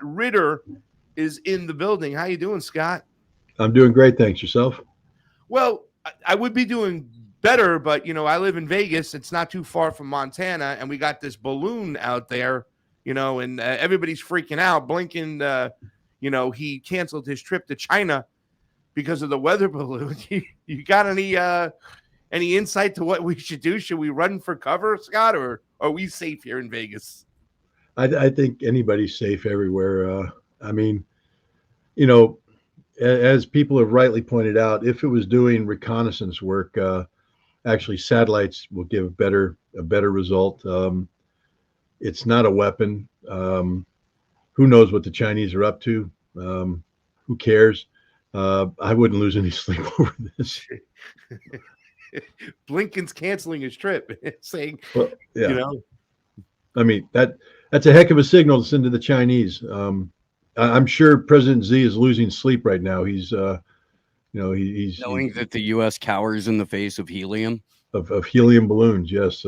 Ritter is in the building. How you doing, Scott? I'm doing great, thanks. Yourself? Well, I would be doing better, but I live in Vegas. It's not too far from Montana, and we got this balloon out there, and everybody's freaking out. Blinken, he canceled his trip to China because of the weather balloon. You got any insight to what we should do? Should we run for cover, Scott, or are we safe here in Vegas? I think anybody's safe everywhere. I mean, as people have rightly pointed out, if it was doing reconnaissance work, actually satellites will give a better result. It's not a weapon. Who knows what the Chinese are up to? Who cares? I wouldn't lose any sleep over this. Blinken's canceling his trip, saying, well, yeah. I mean, that's a heck of a signal to send to the Chinese. I'm sure President Xi is losing sleep right now. He's knowing that the U.S. cowers in the face of helium. Of helium balloons, yes.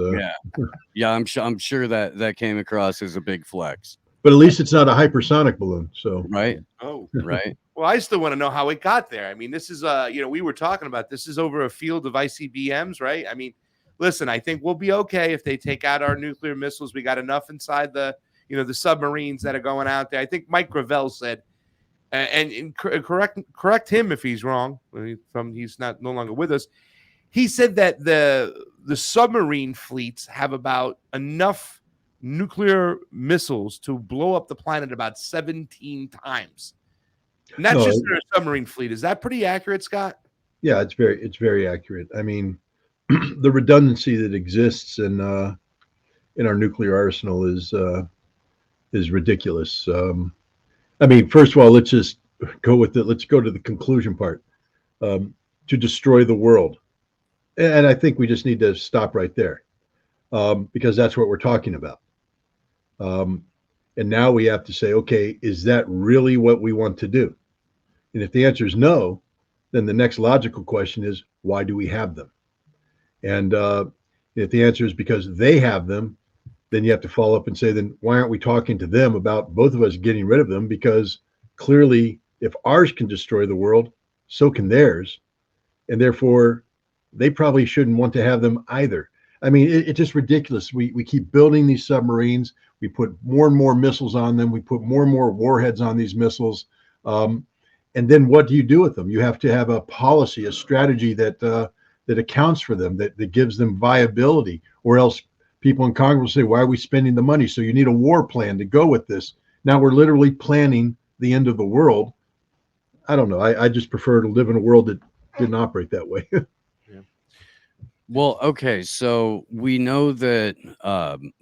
Yeah. I'm sure that came across as a big flex. But at least it's not a hypersonic balloon. So right. Oh, right. Well, I still want to know how it got there. I mean, this is we were talking about this is over a field of ICBMs, right? I mean, listen, I think we'll be okay if they take out our nuclear missiles. We got enough inside the submarines that are going out there. I think Mike Gravel said, and correct him if he's wrong. He's no longer with us. He said that the submarine fleets have about enough nuclear missiles to blow up the planet about 17 times. And that's just their submarine fleet. Is that pretty accurate, Scott? Yeah, it's very accurate. I mean, the redundancy that exists in our nuclear arsenal is ridiculous. I mean, first of all, let's just go with it. Let's go to the conclusion part. To destroy the world. And I think we just need to stop right there because that's what we're talking about. And now we have to say, okay, is that really what we want to do? And if the answer is no, then the next logical question is, why do we have them? And if the answer is because they have them, then you have to follow up and say, then why aren't we talking to them about both of us getting rid of them? Because clearly, if ours can destroy the world, so can theirs. And therefore, they probably shouldn't want to have them either. I mean, it's just ridiculous. We keep building these submarines. We put more and more missiles on them. We put more and more warheads on these missiles. And then what do you do with them? You have to have a policy, a strategy that accounts for them, that gives them viability, or else people in Congress will say, why are we spending the money? So you need a war plan to go with this. Now we're literally planning the end of the world. I don't know. I just prefer to live in a world that didn't operate that way. Well, okay. So we know that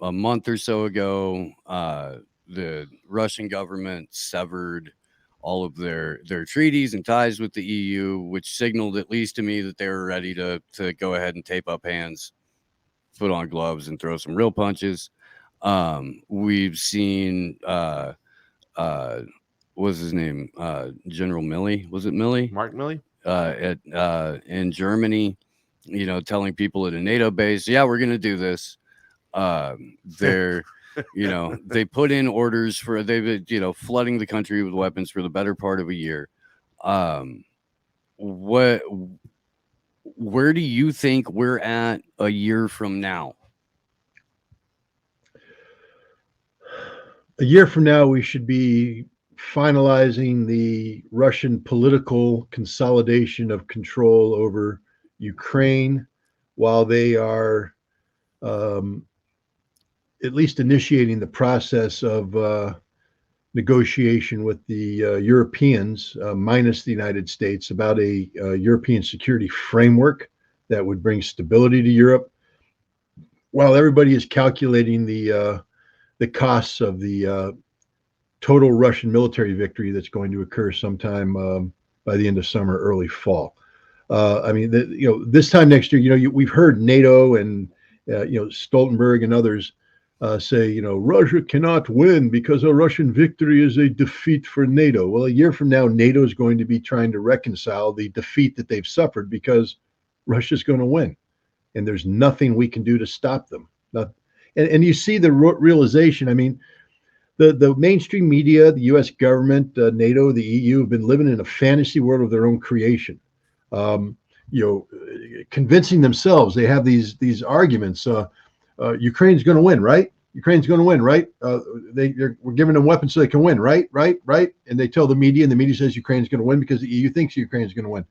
a month or so ago, the Russian government severed all of their treaties and ties with the EU, which signaled, at least to me, that they were ready to go ahead and tape up hands, put on gloves, and throw some real punches. We've seen, what's his name? General Milley. Was it Milley? Mark Milley? In Germany, telling people at a NATO base, yeah, we're going to do this. They're, they put in orders for, they've, flooding the country with weapons for the better part of a year. Where do you think we're at a year from now? A year from now, we should be finalizing the Russian political consolidation of control over Ukraine, while they are at least initiating the process of negotiation with the Europeans, minus the United States, about a European security framework that would bring stability to Europe, while everybody is calculating the costs of the total Russian military victory that's going to occur sometime by the end of summer, early fall. I mean, this time next year, we've heard NATO and Stoltenberg and others say, Russia cannot win because a Russian victory is a defeat for NATO. Well, a year from now, NATO is going to be trying to reconcile the defeat that they've suffered because Russia's going to win, and there's nothing we can do to stop them. And you see the realization. I mean, the mainstream media, the U.S. government, NATO, the EU have been living in a fantasy world of their own creation. You know, convincing themselves they have these arguments. Ukraine's going to win, right? Ukraine's going to win, right? We're giving them weapons so they can win, right? And they tell the media, and the media says Ukraine's going to win because the EU thinks Ukraine's going to win.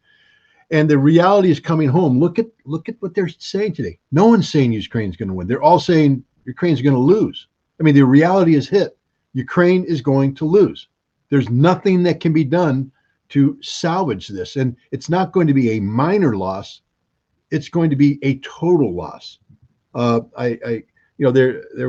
And the reality is coming home. Look at what they're saying today. No one's saying Ukraine's going to win. They're all saying Ukraine's going to lose. I mean, the reality is hit. Ukraine is going to lose. There's nothing that can be done to salvage this, and it's not going to be a minor loss. It's going to be a total loss. There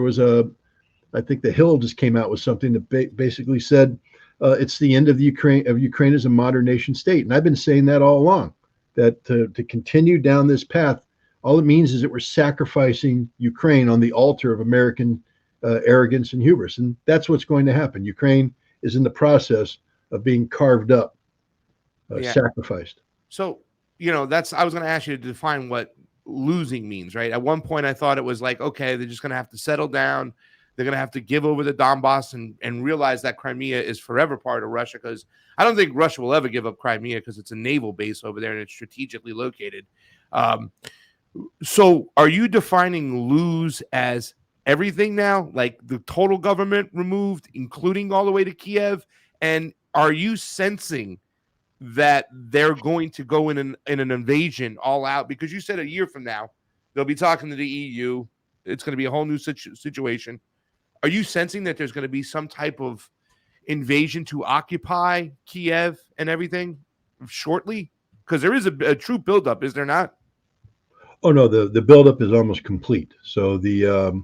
was I think the Hill just came out with something that basically said it's the end of Ukraine as a modern nation state, and I've been saying that all along. That to continue down this path, all it means is that we're sacrificing Ukraine on the altar of American arrogance and hubris, and that's what's going to happen. Ukraine is in the process of being carved up, sacrificed. So, I was going to ask you to define what losing means, right? At one point, I thought it was like, okay, they're just going to have to settle down. They're going to have to give over the Donbass and realize that Crimea is forever part of Russia, because I don't think Russia will ever give up Crimea because it's a naval base over there and it's strategically located. So are you defining lose as everything now, like the total government removed, including all the way to Kiev? And are you sensing that they're going to go in an invasion all out? Because you said a year from now, they'll be talking to the EU. It's going to be a whole new situation. Are you sensing that there's going to be some type of invasion to occupy Kiev and everything shortly? Because there is a true buildup, is there not? Oh no, the buildup is almost complete. So the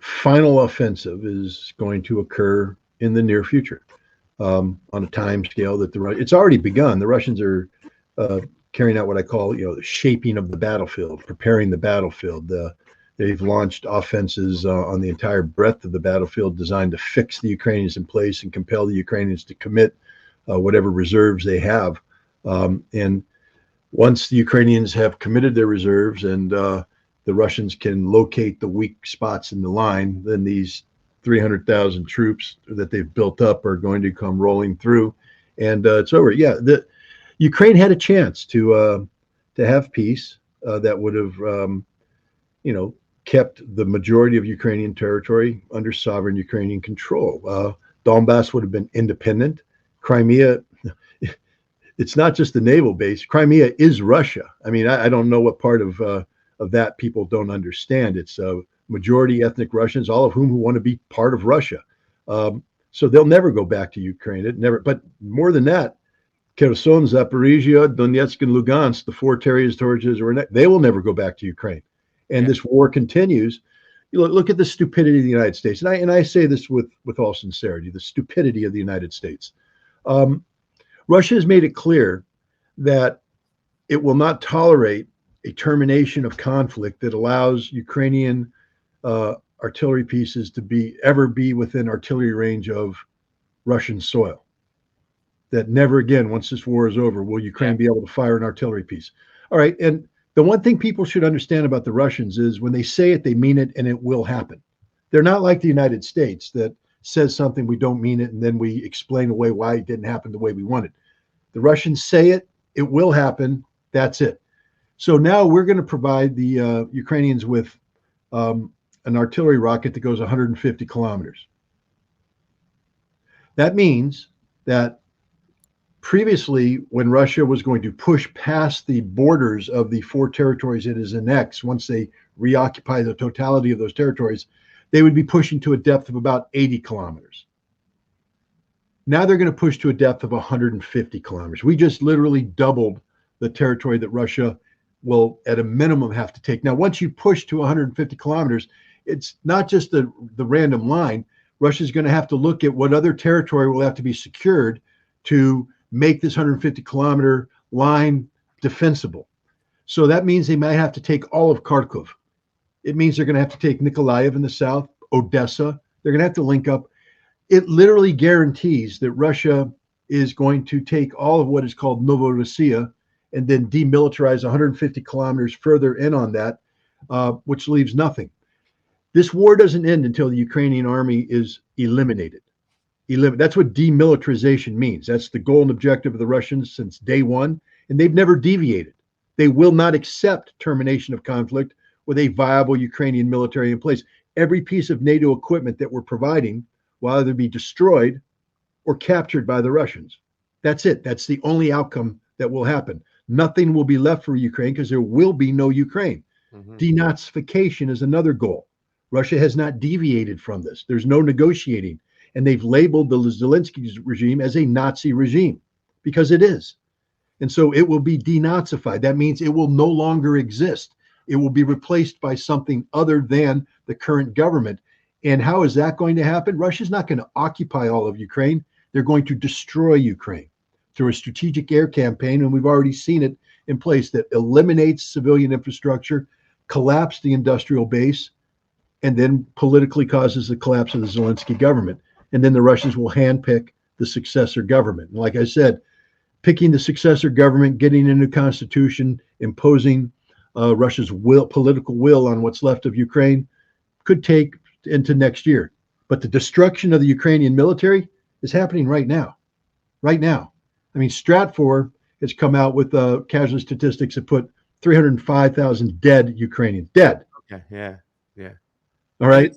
final offensive is going to occur in the near future, on a time scale that it's already begun. The Russians are carrying out what I call the shaping of the battlefield, preparing the battlefield. They've launched offenses on the entire breadth of the battlefield designed to fix the Ukrainians in place and compel the Ukrainians to commit whatever reserves they have. And once the Ukrainians have committed their reserves and the Russians can locate the weak spots in the line, then these 300,000 troops that they've built up are going to come rolling through, and it's over. Yeah, the Ukraine had a chance to have peace that would have, kept the majority of Ukrainian territory under sovereign Ukrainian control. Donbass would have been independent. Crimea, it's not just the naval base. Crimea is Russia. I mean, I don't know what part of that people don't understand. It's majority ethnic Russians, all of whom who want to be part of Russia. So they'll never go back to Ukraine. It never. But more than that, Kherson, Zaporizhia, Donetsk, and Lugansk, the four territories, they will never go back to Ukraine. And this war continues. Look at the stupidity of the United States. And I say this with all sincerity, the stupidity of the United States. Russia has made it clear that it will not tolerate a termination of conflict that allows Ukrainian artillery pieces to ever be within artillery range of Russian soil. That never again, once this war is over, will Ukraine be able to fire an artillery piece. All right. And the one thing people should understand about the Russians is when they say it, they mean it, and it will happen. They're not like the United States that says something, we don't mean it, and then we explain away why it didn't happen the way we wanted. The Russians say it, it will happen. That's it. So now we're going to provide the Ukrainians with an artillery rocket that goes 150 kilometers. That means that previously, when Russia was going to push past the borders of the four territories it has annexed, once they reoccupy the totality of those territories, they would be pushing to a depth of about 80 kilometers. Now they're going to push to a depth of 150 kilometers. We just literally doubled the territory that Russia will, at a minimum, have to take. Now, once you push to 150 kilometers, it's not just the random line. Russia's going to have to look at what other territory will have to be secured to make this 150 kilometer line defensible. So that means they might have to take all of Kharkov. It means they're going to have to take Nikolaev in the south, Odessa. They're going to have to link up. It literally guarantees that Russia is going to take all of what is called Novorossiya and then demilitarize 150 kilometers further in on that, which leaves nothing. This war doesn't end until the Ukrainian army is eliminated. That's what demilitarization means. That's the goal and objective of the Russians since day one, and they've never deviated. They will not accept termination of conflict with a viable Ukrainian military in place. Every piece of NATO equipment that we're providing will either be destroyed or captured by the Russians. That's it. That's the only outcome that will happen. Nothing will be left for Ukraine because there will be no Ukraine. Denazification is another goal. Russia has not deviated from this. There's no negotiating. And they've labeled the Zelensky regime as a Nazi regime because it is. And so it will be denazified. That means it will no longer exist. It will be replaced by something other than the current government. And how is that going to happen? Russia's not going to occupy all of Ukraine. They're going to destroy Ukraine through a strategic air campaign. And we've already seen it in place that eliminates civilian infrastructure, collapse the industrial base, and then politically causes the collapse of the Zelensky government. And then the Russians will handpick the successor government. And like I said, picking the successor government, getting a new constitution, imposing Russia's political will on what's left of Ukraine could take into next year. But the destruction of the Ukrainian military is happening right now. Right now. I mean, Stratfor has come out with casualty statistics that put 305,000 dead Ukrainians. Dead. Okay. Yeah. Yeah. All right.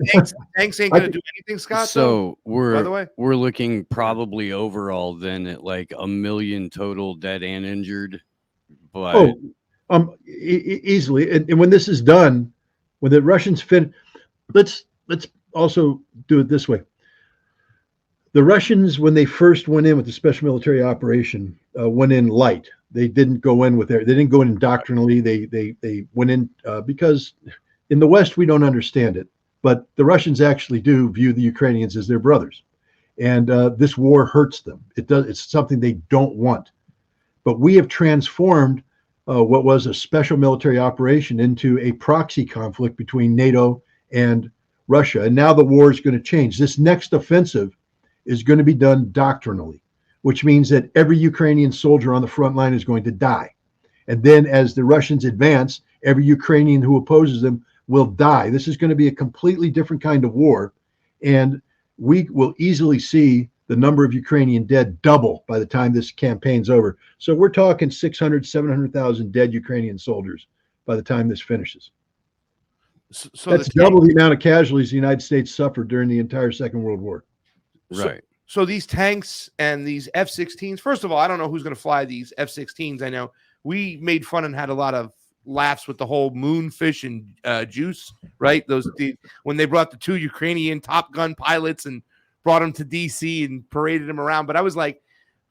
Tanks ain't gonna do anything, Scott. So by the way, we're looking probably overall then at like 1 million total dead and injured. But easily. And when this is done, when the Russians let's also do it this way. The Russians, when they first went in with the special military operation, went in light. They didn't go in they didn't go in doctrinally. They went in because in the West we don't understand it, but the Russians actually do view the Ukrainians as their brothers, and this war hurts them. It's something they don't want. But we have transformed what was a special military operation into a proxy conflict between NATO and Russia, and now the war is going to change. This next offensive is going to be done doctrinally, which means that every Ukrainian soldier on the front line is going to die. And then as the Russians advance, every Ukrainian who opposes them will die. This is going to be a completely different kind of war. And we will easily see the number of Ukrainian dead double by the time this campaign's over. So we're talking 600, 700,000 dead Ukrainian soldiers by the time this finishes. So that's double the amount of casualties the United States suffered during the entire Second World War. Right. So these tanks and these F-16s, first of all, I don't know who's going to fly these F-16s. I know we made fun and had a lot of laughs with the whole moonfish and juice, right? When they brought the 2 Ukrainian Top Gun pilots and brought them to D.C. and paraded them around. But I was like,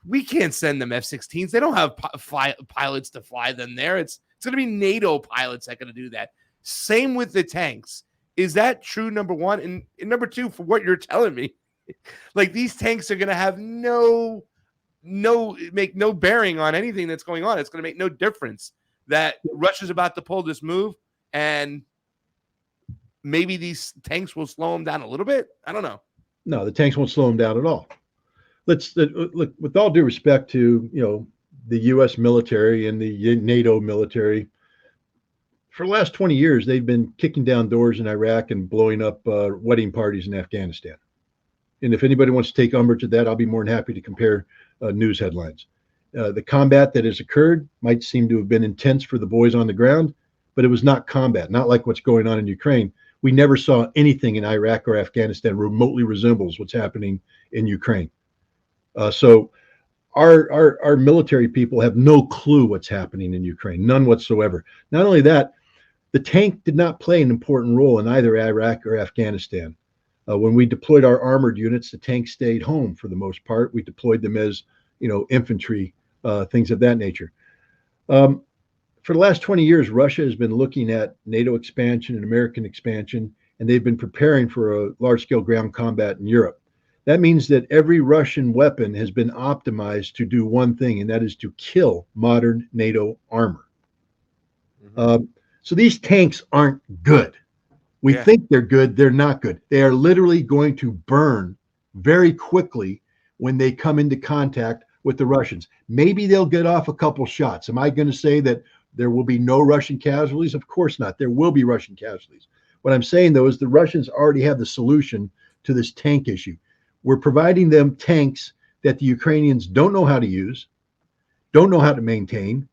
we can't send them F-16s. They don't have pilots to fly them there. It's going to be NATO pilots that are going to do that. Same with the tanks. Is that true, number one? And number two, for what you're telling me, like these tanks are going to have make no bearing on anything that's going on. It's going to make no difference that Russia's about to pull this move, and maybe these tanks will slow them down a little bit. I don't know. No, the tanks won't slow them down at all. Look, with all due respect to the U.S. military and the NATO military, for the last 20 years they've been kicking down doors in Iraq and blowing up wedding parties in Afghanistan. And if anybody wants to take umbrage at that, I'll be more than happy to compare news headlines. The combat that has occurred might seem to have been intense for the boys on the ground, but it was not combat, not like what's going on in Ukraine. We never saw anything in Iraq or Afghanistan remotely resembles what's happening in Ukraine. So our military people have no clue what's happening in Ukraine, none whatsoever. Not only that, the tank did not play an important role in either Iraq or Afghanistan. When we deployed our armored units, the tanks stayed home for the most part. We deployed them as, infantry, things of that nature. For the last 20 years, Russia has been looking at NATO expansion and American expansion, and they've been preparing for a large-scale ground combat in Europe. That means that every Russian weapon has been optimized to do one thing, and that is to kill modern NATO armor. So these tanks aren't good. We think they're good. They're not good. They are literally going to burn very quickly when they come into contact with the Russians. Maybe they'll get off a couple shots. Am I going to say that there will be no Russian casualties? Of course not. There will be Russian casualties. What I'm saying, though, is the Russians already have the solution to this tank issue. We're providing them tanks that the Ukrainians don't know how to use, don't know how to maintain,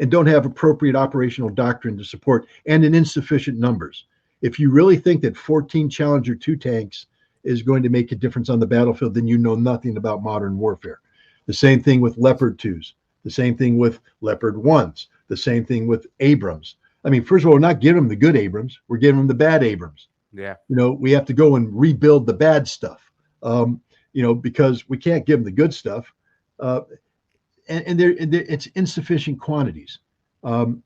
and don't have appropriate operational doctrine to support, and in insufficient numbers. If you really think that 14 Challenger 2 tanks is going to make a difference on the battlefield, then you know nothing about modern warfare. The same thing with Leopard 2s, the same thing with Leopard 1s, the same thing with Abrams. I mean, first of all, we're not giving them the good Abrams, we're giving them the bad Abrams. Yeah. You know, we have to go and rebuild the bad stuff, you know, because we can't give them the good stuff. And it's insufficient quantities. And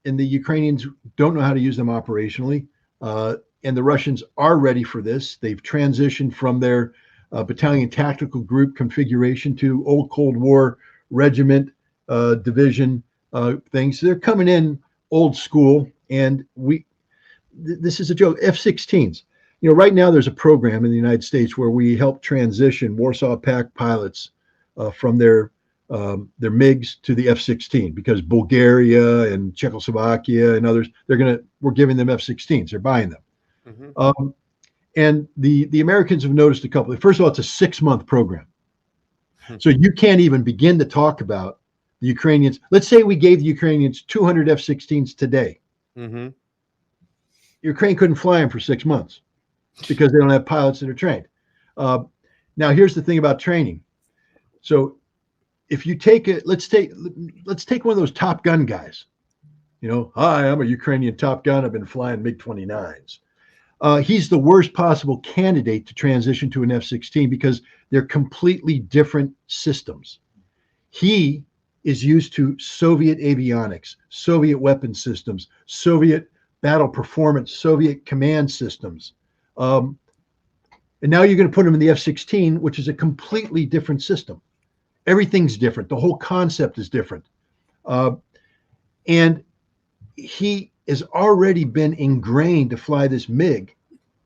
the Ukrainians don't know how to use them operationally. And the Russians are ready for this. They've transitioned from their battalion tactical group configuration to old Cold War regiment, division things. So they're coming in old school. And this is a joke. F-16s. You know, right now there's a program in the United States where we help transition Warsaw Pact pilots from their MiGs to the F-16, because Bulgaria and Czechoslovakia and others, we're giving them F-16s. They're buying them. Mm-hmm. And the Americans have noticed a couple. First of all, it's a 6-month program. So you can't even begin to talk about the Ukrainians. Let's say we gave the Ukrainians 200 F-16s today. Mm-hmm. Ukraine couldn't fly them for 6 months because they don't have pilots that are trained. Now, here's the thing about training. So if you take it, let's take one of those Top Gun guys. You know, hi, I'm a Ukrainian Top Gun. I've been flying MiG-29s. He's the worst possible candidate to transition to an F-16 because they're completely different systems. He is used to Soviet avionics, Soviet weapon systems, Soviet battle performance, Soviet command systems. And now you're going to put him in the F-16, which is a completely different system. Everything's different. The whole concept is different. And he has already been ingrained to fly this MiG,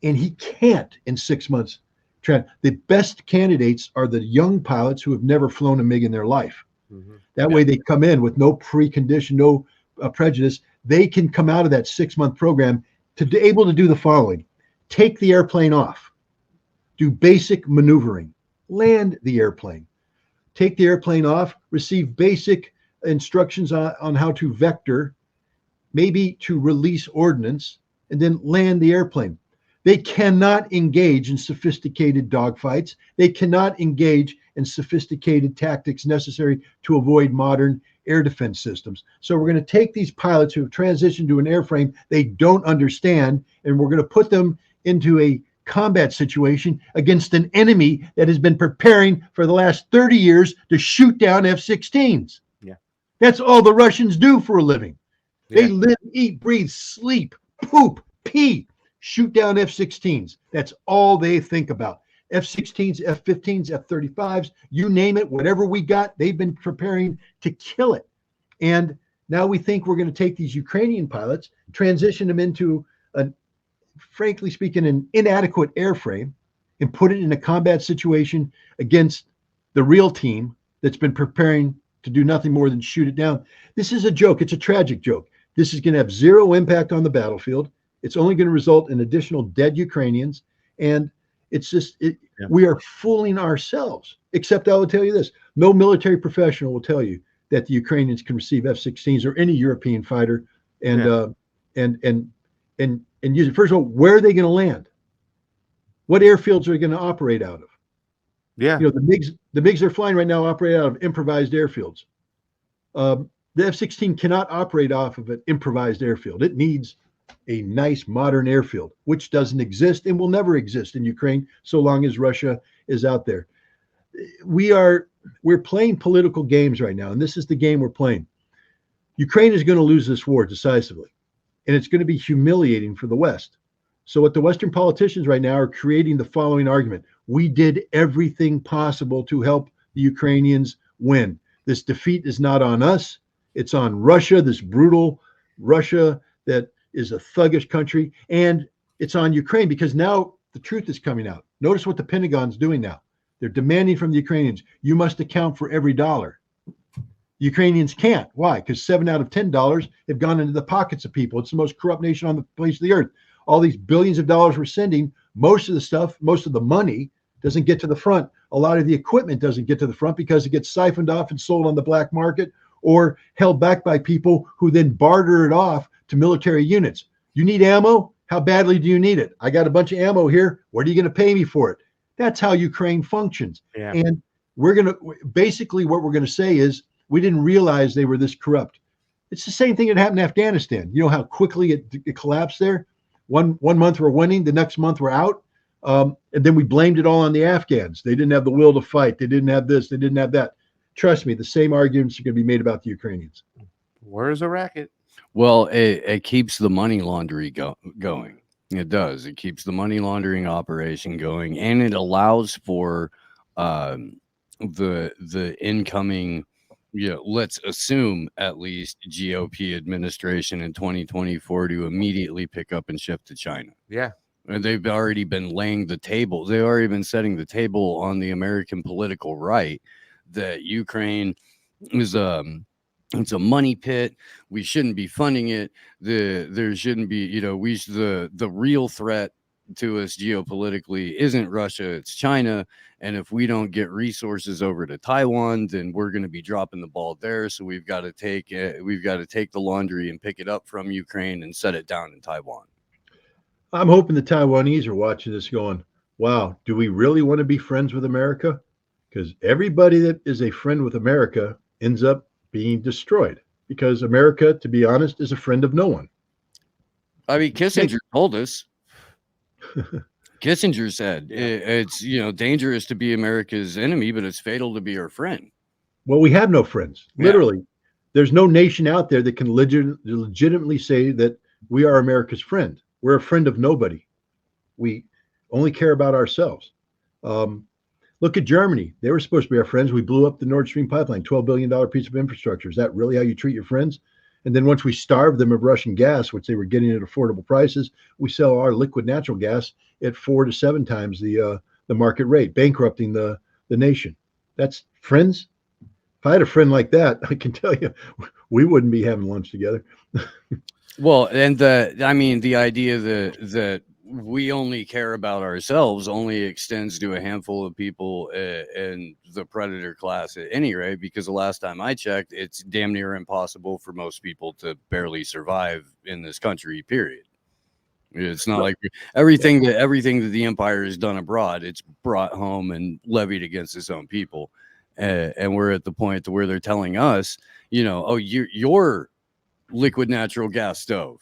and he can't in 6 months. The best candidates are the young pilots who have never flown a MiG in their life. Mm-hmm. That way they come in with no precondition, no prejudice. They can come out of that 6-month program to be able to do the following: take the airplane off, do basic maneuvering, land the airplane, take the airplane off, receive basic instructions on how to vector, maybe to release ordnance, and then land the airplane. They cannot engage in sophisticated dogfights. They cannot engage in sophisticated tactics necessary to avoid modern air defense systems. So we're going to take these pilots who have transitioned to an airframe they don't understand, and we're going to put them into a combat situation against an enemy that has been preparing for the last 30 years to shoot down F-16s. Yeah. That's all the Russians do for a living. Yeah. They live, eat, breathe, sleep, poop, pee, shoot down F-16s. That's all they think about. F-16s, F-15s, F-35s, you name it, whatever we got, they've been preparing to kill it. And now we think we're going to take these Ukrainian pilots, transition them into frankly speaking, an inadequate airframe, and put it in a combat situation against the real team that's been preparing to do nothing more than shoot it down. This is a joke. It's a tragic joke. This is going to have zero impact on the battlefield. It's only going to result in additional dead Ukrainians. And it's just, we are fooling ourselves. Except I will tell you this: no military professional will tell you that the Ukrainians can receive F-16s or any European fighter and use it. First of all, where are they going to land? What airfields are they going to operate out of? Yeah, you know, the MiGs they're flying right now operate out of improvised airfields. The F-16 cannot operate off of an improvised airfield. It needs a nice modern airfield, which doesn't exist and will never exist in Ukraine so long as Russia is out there. We're playing political games right now, and this is the game we're playing. Ukraine is going to lose this war decisively, and it's going to be humiliating for the West. So what the Western politicians right now are creating the following argument: we did everything possible to help the Ukrainians win. This defeat is not on us. It's on Russia, this brutal Russia that is a thuggish country, and it's on Ukraine because now the truth is coming out. Notice what the Pentagon's doing now. They're demanding from the Ukrainians, you must account for every dollar. The Ukrainians can't. Why? Because $7 out of $10 have gone into the pockets of people. It's the most corrupt nation on the face of the earth. all these billions of dollars we're sending, most of the stuff, most of the money doesn't get to the front. A lot of the equipment doesn't get to the front because it gets siphoned off and sold on the black market or held back by people who then barter it off to military units. You need ammo? How badly do you need it? I got a bunch of ammo here. What are you going to pay me for it? That's how Ukraine functions. Yeah. And we're going to basically what we're going to say is we didn't realize they were this corrupt. It's the same thing that happened in Afghanistan. You know how quickly it collapsed there? One month we're winning, the next month we're out. And then we blamed it all on the Afghans. They didn't have the will to fight. They didn't have this. They didn't have that. Trust me, the same arguments are going to be made about the Ukrainians. Where's a racket? Well, it keeps the money laundering going. It does. It keeps the money laundering operation going, and it allows for the incoming, let's assume at least GOP administration in 2024 to immediately pick up and shift to China. Yeah. And they've already been laying the table. They've already been setting the table on the American political right that Ukraine is it's a money pit. We shouldn't be funding it. There shouldn't be, the real threat to us geopolitically isn't Russia, it's China. And if we don't get resources over to Taiwan, then we're going to be dropping the ball there. So we've got to take the laundry and pick it up from Ukraine and set it down in Taiwan. I'm hoping the Taiwanese are watching this going, wow, do we really want to be friends with America? Because everybody that is a friend with America ends up being destroyed because America, to be honest, is a friend of no one. I mean, Kissinger told us. Kissinger said it's dangerous to be America's enemy, but it's fatal to be our friend. Well, we have no friends. Literally, there's no nation out there that can legitimately say that we are America's friend. We're a friend of nobody. We only care about ourselves. Look at Germany. They were supposed to be our friends. We blew up the Nord Stream pipeline, $12 billion piece of infrastructure. Is that really how you treat your friends? And then once we starved them of Russian gas, which they were getting at affordable prices, we sell our liquid natural gas at 4 to 7 times the market rate, bankrupting the nation. That's friends. If I had a friend like that, I can tell you, we wouldn't be having lunch together. Well, and the idea that we only care about ourselves only extends to a handful of people in the predator class at any rate, because the last time I checked, it's damn near impossible for most people to barely survive in this country, period. It's not like everything that the empire has done abroad, it's brought home and levied against its own people. And we're at the point to where they're telling us, your liquid natural gas stove,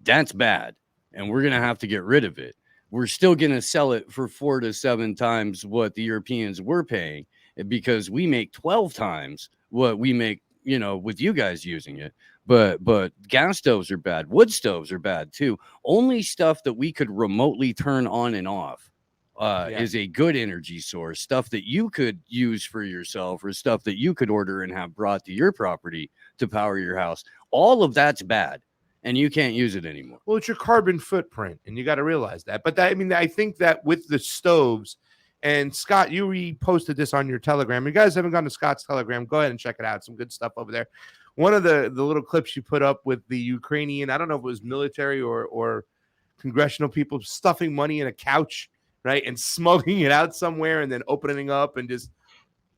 that's bad. And we're going to have to get rid of it. We're still going to sell it for 4 to 7 times what the Europeans were paying, because we make 12 times what we make, with you guys using it. But gas stoves are bad. Wood stoves are bad too. Only stuff that we could remotely turn on and off is a good energy source. Stuff that you could use for yourself, or stuff that you could order and have brought to your property to power your house. All of that's bad. And you can't use it anymore. Well, it's your carbon footprint, and you got to realize that. But I think that with the stoves, and Scott, you reposted this on your Telegram. You guys haven't gone to Scott's Telegram, go ahead and check it out. Some good stuff over there. One of the little clips you put up with the Ukrainian, I don't know if it was military or congressional people, stuffing money in a couch, right, and smuggling it out somewhere and then opening up, and just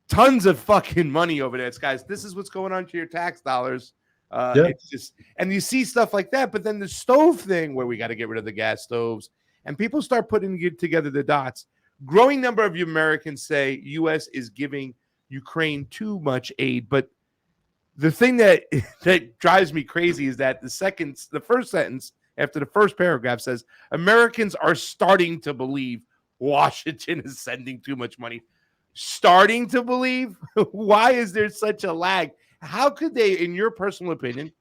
tons of fucking money over there. It's, guys, this is what's going on to your tax dollars. It's just, and you see stuff like that, but then the stove thing where we got to get rid of the gas stoves, and people start putting together the dots. Growing number of Americans say U.S. is giving Ukraine too much aid, but the thing that drives me crazy is that the first sentence after the first paragraph says Americans are starting to believe Washington is sending too much money. Starting to believe? Why is there such a lag? How could they, in your personal opinion,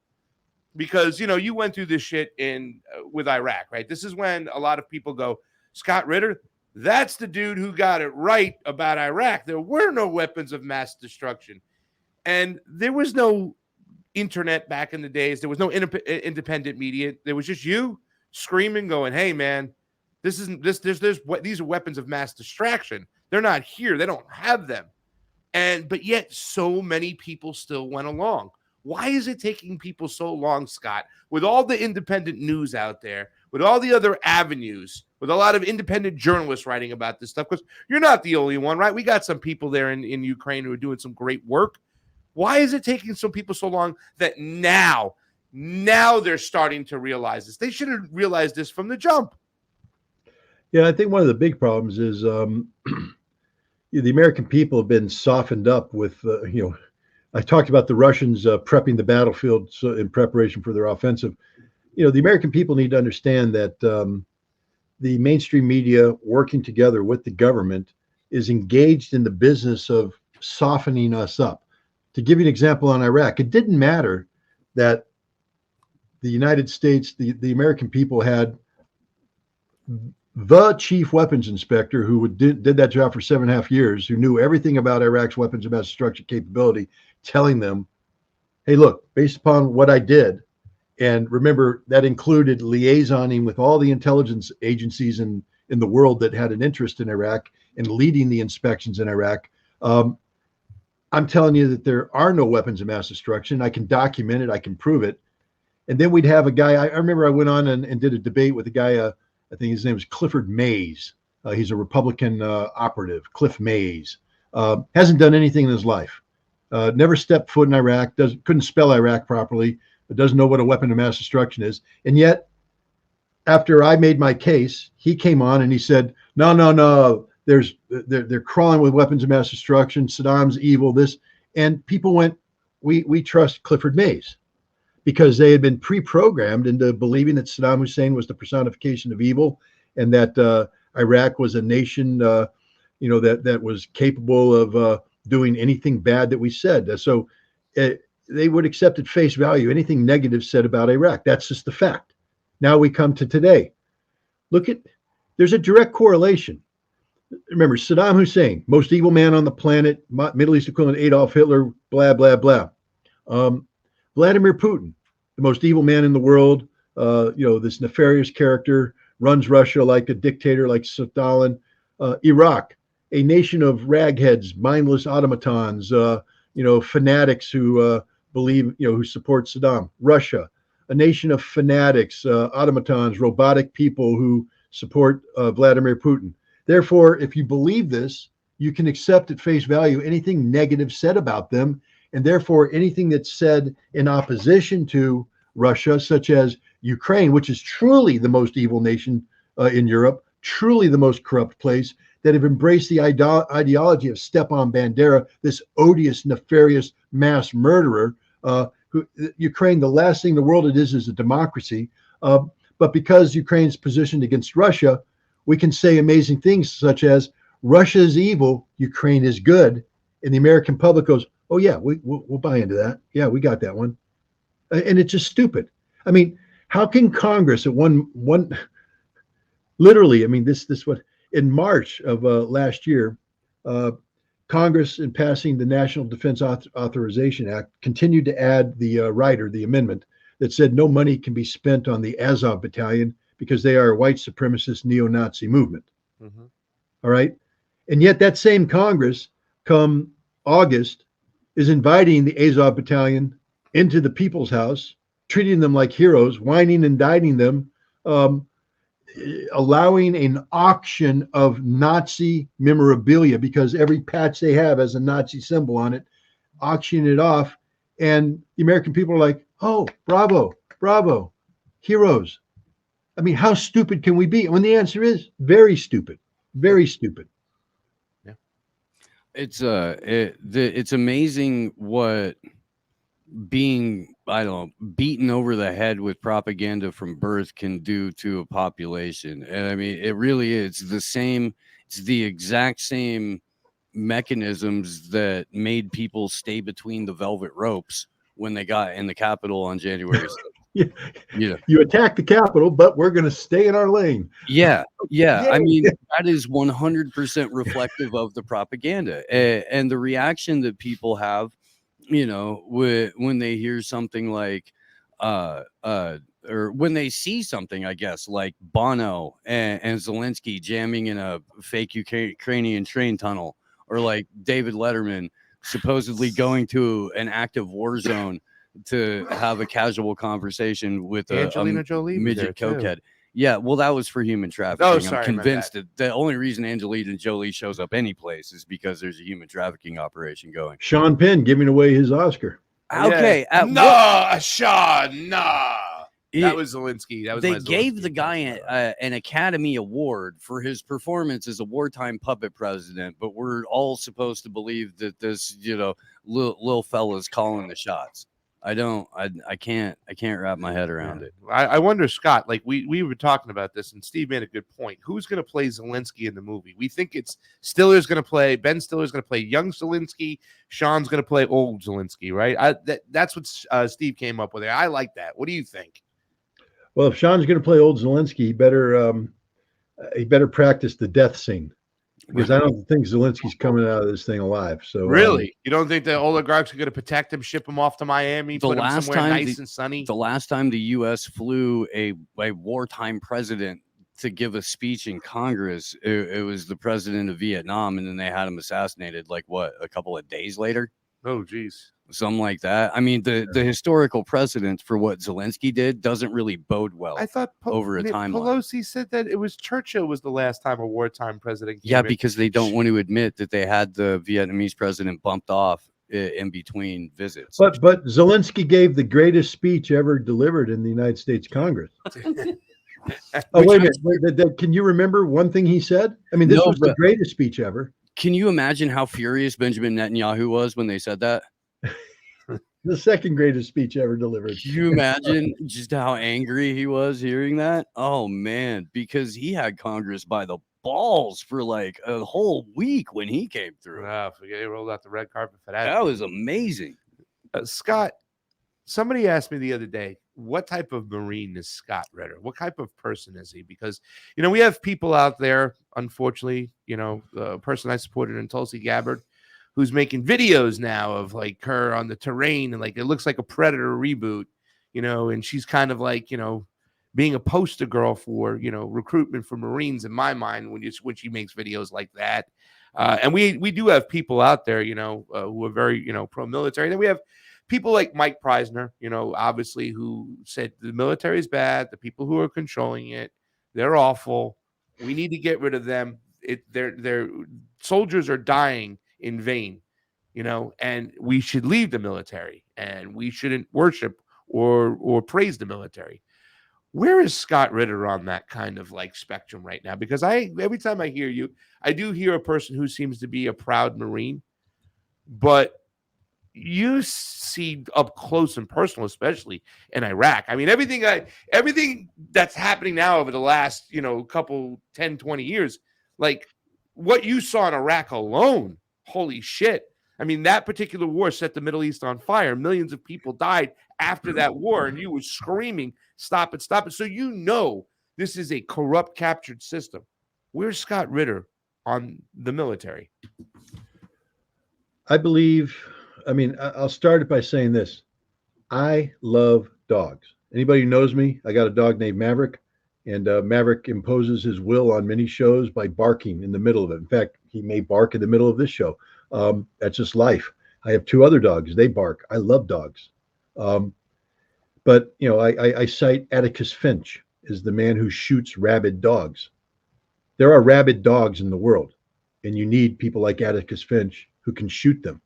because, you went through this shit with Iraq, right? This is when a lot of people go, Scott Ritter, that's the dude who got it right about Iraq. There were no weapons of mass destruction. And there was no internet back in the days. There was no independent media. There was just you screaming, going, hey, man, these are weapons of mass distraction. They're not here. They don't have them. But yet so many people still went along. Why is it taking people so long, Scott, with all the independent news out there? with all the other avenues, with a lot of independent journalists writing about this stuff, because you're not the only one, right? We got some people there in Ukraine who are doing some great work. Why is it taking some people so long that now they're starting to realize this? They should have realized this from the jump. Yeah, I think one of the big problems is the American people have been softened up with, I talked about the Russians prepping the battlefield in preparation for their offensive. The American people need to understand that the mainstream media working together with the government is engaged in the business of softening us up. To give you an example on Iraq, it didn't matter that the United States, the American people had the chief weapons inspector who did that job for 7.5 years, who knew everything about Iraq's weapons of mass destruction capability, telling them, hey, look, based upon what I did, and remember that included liaisoning with all the intelligence agencies in the world that had an interest in Iraq and leading the inspections in Iraq. I'm telling you that there are no weapons of mass destruction. I can document it. I can prove it. And then we'd have a guy, I remember I went on and did a debate with a guy, I think his name was Clifford Mays. He's a Republican operative, Cliff Mays. Hasn't done anything in his life. Never stepped foot in Iraq, couldn't spell Iraq properly, but doesn't know what a weapon of mass destruction is. And yet, after I made my case, he came on and he said, no, they're crawling with weapons of mass destruction. Saddam's evil, this. And people went, we trust Clifford Mays, because they had been pre-programmed into believing that Saddam Hussein was the personification of evil, and that Iraq was a nation, that was capable of doing anything bad that we said. So they would accept at face value anything negative said about Iraq. That's just the fact. Now we come to today. There's a direct correlation. Remember, Saddam Hussein, most evil man on the planet, Middle East equivalent Adolf Hitler, blah, blah, blah. Vladimir Putin, the most evil man in the world, this nefarious character, runs Russia like a dictator, like Stalin. Iraq, a nation of ragheads, mindless automatons, fanatics who believe, who support Saddam. Russia, a nation of fanatics, automatons, robotic people who support Vladimir Putin. Therefore, if you believe this, you can accept at face value anything negative said about them. And therefore, anything that's said in opposition to Russia, such as Ukraine, which is truly the most evil nation in Europe, truly the most corrupt place, that have embraced the ideology of Stepan Bandera, this odious, nefarious mass murderer. Ukraine, the last thing in the world it is a democracy. But because Ukraine's positioned against Russia, we can say amazing things such as Russia is evil, Ukraine is good. And the American public goes, oh, yeah, we'll buy into that. Yeah, we got that one. And it's just stupid. I mean, how can Congress at one literally, I mean, this what in March of last year, Congress, in passing the National Defense Authorization Act, continued to add the rider, the amendment that said no money can be spent on the Azov Battalion because they are a white supremacist neo-Nazi movement. Mm-hmm. All right. And yet that same Congress, come August, is inviting the Azov Battalion into the People's House, treating them like heroes, whining and dining them, allowing an auction of Nazi memorabilia because every patch they have has a Nazi symbol on it, auctioning it off. And the American people are like, oh, bravo, bravo, heroes. I mean, how stupid can we be? When the answer is very stupid, very stupid. Yeah. It's amazing what being, beaten over the head with propaganda from birth can do to a population. And I mean, it really is it's the exact same mechanisms that made people stay between the velvet ropes when they got in the Capitol on January 6th. Yeah. You attack the Capitol, but we're going to stay in our lane. Yeah. I mean, that is 100% reflective of the propaganda and the reaction that people have, when they hear something like, or when they see something, I guess, like Bono and Zelensky jamming in a fake Ukrainian train tunnel, or like David Letterman supposedly going to an active war zone to have a casual conversation with a Jolie midget cokehead. Yeah, well, that was for human trafficking. Oh, sorry, I'm my convinced that the only reason Angelina Jolie shows up any place is because there's a human trafficking operation going. Sean Penn giving away his Oscar. Okay, no, Sean, no. That was Zelensky. That was they my gave Zelensky the guy an Academy Award for his performance as a wartime puppet president, but we're all supposed to believe that this, little fella's calling the shots. I can't wrap my head around it. I wonder, Scott, like we were talking about this, and Steve made a good point. Who's going to play Zelensky in the movie? We think it's Stiller's going to play, Ben Stiller's going to play young Zelensky, Sean's going to play old Zelensky, right? That's what Steve came up with there. I like that. What do you think? Well, if Sean's going to play old Zelensky, he better practice the death scene, because I don't think Zelensky's coming out of this thing alive. So really, you don't think the oligarchs are going to protect him, ship him off to Miami, put him somewhere nice and sunny? The last time the U.S. flew a wartime president to give a speech in Congress, it was the president of Vietnam, and then they had him assassinated. A couple of days later? Oh, geez. Something like that. I mean, the historical precedent for what Zelensky did doesn't really bode well. I thought over a timeline. Pelosi said that it was Churchill was the last time a wartime president came in. Because they don't want to admit that they had the Vietnamese president bumped off in between visits. But Zelensky gave the greatest speech ever delivered in the United States Congress. Oh, wait a minute. Can you remember one thing he said? I mean, this was the greatest speech ever. Can you imagine how furious Benjamin Netanyahu was when they said that? The second greatest speech ever delivered. Can you imagine just how angry he was hearing that? Oh, man, because he had Congress by the balls for like a whole week when he came through. Forget he rolled out the red carpet for that. That was amazing. Scott, somebody asked me the other day, what type of Marine is Scott Ritter? What type of person is he? Because, we have people out there, unfortunately, the person I supported in Tulsi Gabbard, who's making videos now of like her on the terrain, and like it looks like a Predator reboot, and she's kind of like, being a poster girl for, recruitment for Marines in my mind when she makes videos like that. And we do have people out there, who are very, pro-military. Then we have people like Mike Preisner, obviously, who said the military is bad. The people who are controlling it, they're awful. We need to get rid of them. Their soldiers are dying in vain, and we should leave the military, and we shouldn't worship or praise the military. Where is Scott Ritter on that kind of like spectrum right now? Because every time I hear you, I do hear a person who seems to be a proud Marine, but you see up close and personal, especially in Iraq. I mean, everything that's happening now over the last, couple 10, 20 years, like what you saw in Iraq alone, holy shit. I mean, that particular war set the Middle East on fire. Millions of people died after that war, and you were screaming, stop it, stop it. So this is a corrupt, captured system. Where's Scott Ritter on the military? I'll start it by saying this. I love dogs. Anybody who knows me, I got a dog named Maverick, and Maverick imposes his will on many shows by barking in the middle of it. In fact, he may bark in the middle of this show. That's just life. I have two other dogs. They bark. I love dogs. But I cite Atticus Finch as the man who shoots rabid dogs. There are rabid dogs in the world, and you need people like Atticus Finch who can shoot them.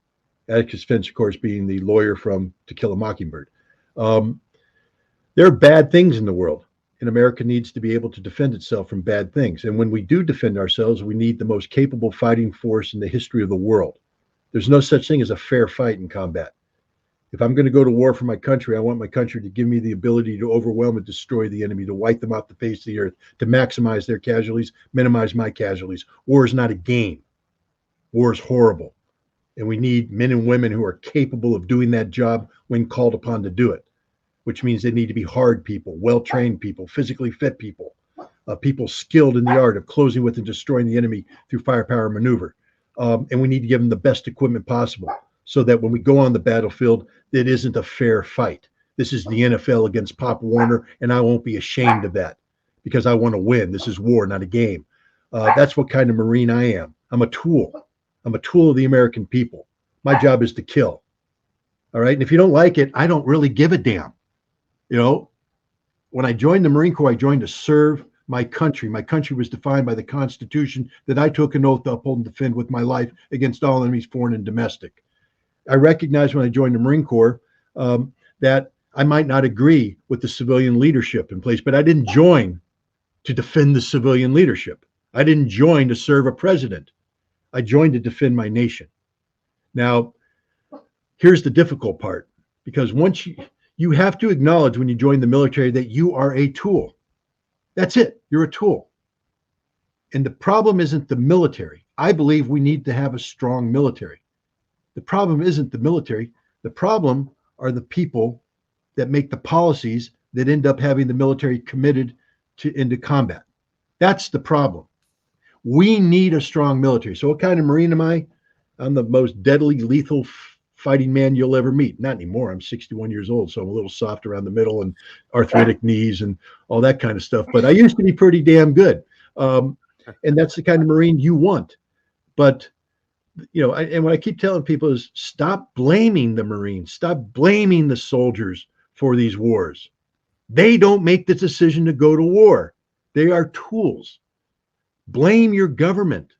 Atticus Finch, of course, being the lawyer from To Kill a Mockingbird. There are bad things in the world, and America needs to be able to defend itself from bad things. And when we do defend ourselves, we need the most capable fighting force in the history of the world. There's no such thing as a fair fight in combat. If I'm going to go to war for my country, I want my country to give me the ability to overwhelm and destroy the enemy, to wipe them off the face of the earth, to maximize their casualties, minimize my casualties. War is not a game. War is horrible. And we need men and women who are capable of doing that job when called upon to do it, which means they need to be hard people, well-trained people, physically fit people, people skilled in the art of closing with and destroying the enemy through firepower maneuver. And we need to give them the best equipment possible so that when we go on the battlefield, it isn't a fair fight. This is the NFL against Pop Warner, and I won't be ashamed of that because I want to win. This is war, not a game. That's what kind of Marine I am. I'm a tool. I'm a tool of the American people. My job is to kill. All right. And if you don't like it, I don't really give a damn. when I joined the Marine Corps, I joined to serve my country. My country was defined by the Constitution that I took an oath to uphold and defend with my life against all enemies, foreign and domestic. I recognized when I joined the Marine Corps that I might not agree with the civilian leadership in place, but I didn't join to defend the civilian leadership. I didn't join to serve a president. I joined to defend my nation. Now, here's the difficult part, because once you have to acknowledge when you join the military that you are a tool. That's it. You're a tool. And the problem isn't the military. I believe we need to have a strong military. The problem isn't the military. The problem are the people that make the policies that end up having the military committed into combat. That's the problem. We need a strong military. So what kind of Marine am I? I'm the most deadly, lethal fighting man you'll ever meet. Not anymore. I'm 61 years old, so I'm a little soft around the middle and arthritic knees and all that kind of stuff. But I used to be pretty damn good. And that's the kind of Marine you want. But, and what I keep telling people is stop blaming the Marines. Stop blaming the soldiers for these wars. They don't make the decision to go to war. They are tools. Blame your government.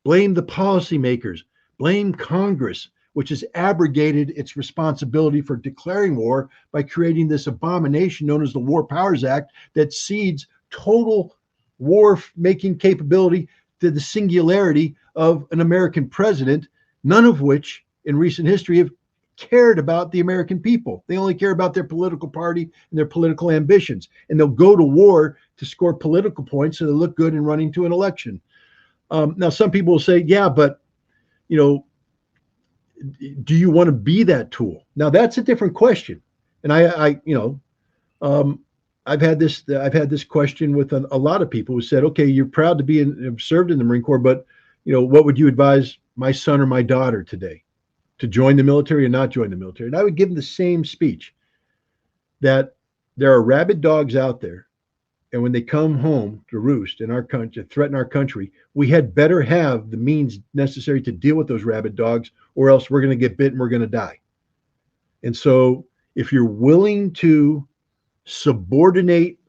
Blame the policymakers. Blame Congress, which has abrogated its responsibility for declaring war by creating this abomination known as the War Powers Act that cedes total war-making capability to the singularity of an American president, none of which in recent history have cared about the American people. They only care about their political party and their political ambitions. And they'll go to war to score political points so they look good in running to an election. Now, some people will say, yeah, but, do you want to be that tool? Now, that's a different question. And I've had this question with a lot of people who said, okay, you're proud to be served in the Marine Corps, but, what would you advise my son or my daughter today? To join the military or not join the military? And I would give them the same speech, that there are rabid dogs out there, and when they come home to roost in our country, threaten our country, we had better have the means necessary to deal with those rabid dogs, or else we're going to get bit and we're going to die. And so if you're willing to subordinate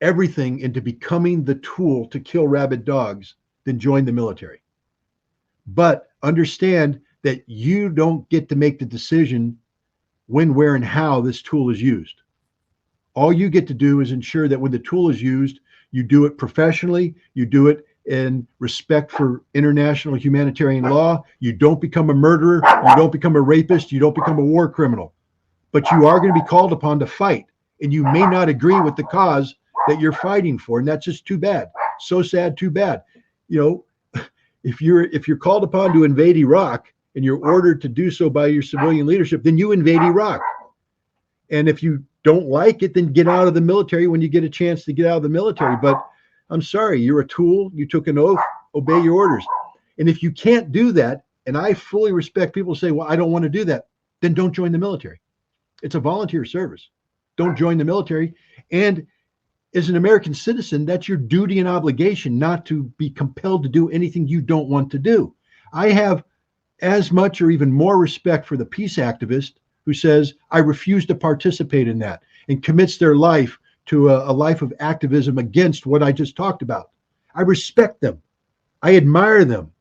everything into becoming the tool to kill rabid dogs, then join the military. But understand that you don't get to make the decision when, where, and how this tool is used. All you get to do is ensure that when the tool is used, you do it professionally, you do it in respect for international humanitarian law, you don't become a murderer, you don't become a rapist, you don't become a war criminal. But you are going to be called upon to fight, and you may not agree with the cause that you're fighting for, and that's just too bad. So sad, too bad. If you're called upon to invade Iraq, and you're ordered to do so by your civilian leadership, then you invade Iraq. And if you don't like it, then get out of the military when you get a chance to get out of the military. But I'm sorry, you're a tool. You took an oath, obey your orders. And if you can't do that, and I fully respect people who say, well, I don't want to do that, then don't join the military. It's a volunteer service. Don't join the military. And as an American citizen, that's your duty and obligation not to be compelled to do anything you don't want to do. I have as much or even more respect for the peace activist who says, I refuse to participate in that, and commits their life to a life of activism against what I just talked about. I respect them. I admire them.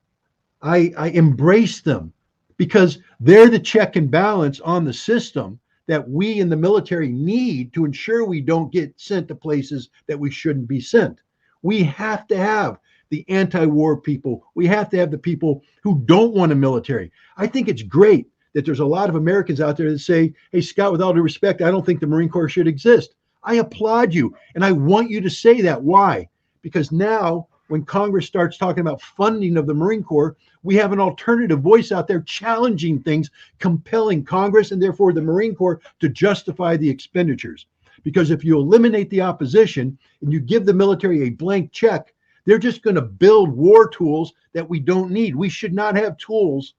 I embrace them, because they're the check and balance on the system that we in the military need to ensure we don't get sent to places that we shouldn't be sent. We have to have the anti-war people. We have to have the people who don't want a military. I think it's great that there's a lot of Americans out there that say, hey, Scott, with all due respect, I don't think the Marine Corps should exist. I applaud you, and I want you to say that. Why? Because now when Congress starts talking about funding of the Marine Corps, we have an alternative voice out there challenging things, compelling Congress and therefore the Marine Corps to justify the expenditures. Because if you eliminate the opposition and you give the military a blank check, they're just going to build war tools that we don't need. We should not have tools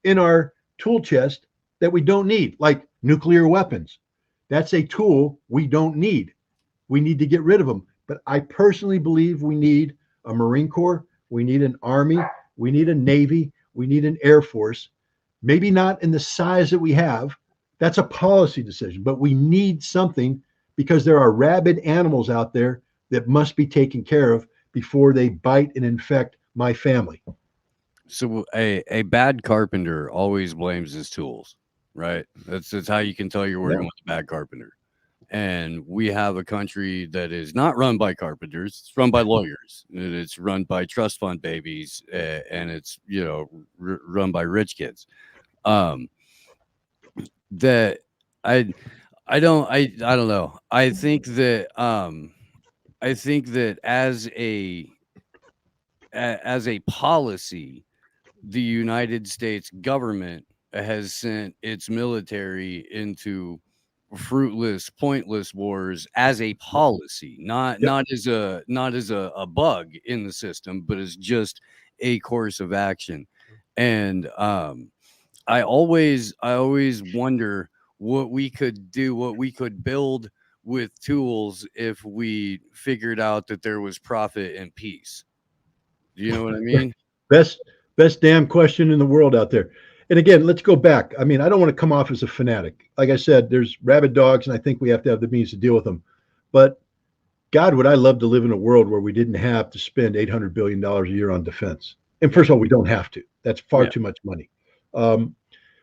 in our tool chest that we don't need, like nuclear weapons. That's a tool we don't need. We need to get rid of them. But I personally believe we need a Marine Corps, we need an Army, we need a Navy, we need an Air Force. Maybe not in the size that we have. That's a policy decision, but we need something because there are rabid animals out there that must be taken care of before they bite and infect my family. So a bad carpenter always blames his tools, right? That's how you can tell you're working with a bad carpenter. And we have a country that is not run by carpenters; it's run by lawyers. It's run by trust fund babies, and it's run by rich kids. That I don't know. I think that as a policy, the United States government has sent its military into fruitless, pointless wars as a policy, not as a bug in the system, but as just a course of action. And I always wonder what we could do, what we could build with tools if we figured out that there was profit and peace. Do you know what I mean? Best damn question in the world out there. And again, let's go back. I mean, I don't want to come off as a fanatic. Like I said, there's rabid dogs, and I think we have to have the means to deal with them. But God, would I love to live in a world where we didn't have to spend $800 billion a year on defense. And first of all, we don't have to. That's far too much money.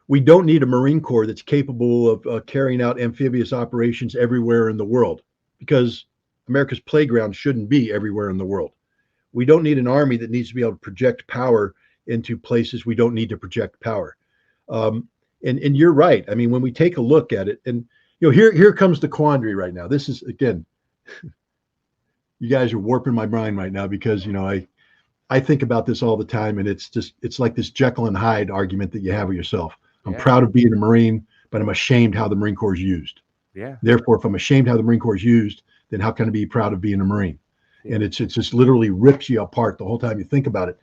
We don't need a Marine Corps that's capable of carrying out amphibious operations everywhere in the world, because America's playground shouldn't be everywhere in the world. We don't need an army that needs to be able to project power into places we don't need to project power. And you're right. I mean, when we take a look at it, and here comes the quandary right now. This is, again, you guys are warping my mind right now, because I think about this all the time, and it's like this Jekyll and Hyde argument that you have with yourself. I'm proud of being a Marine, but I'm ashamed how the Marine Corps is used. Yeah. Therefore, if I'm ashamed how the Marine Corps is used, then how can I be proud of being a Marine? Yeah. And it's just literally rips you apart the whole time you think about it.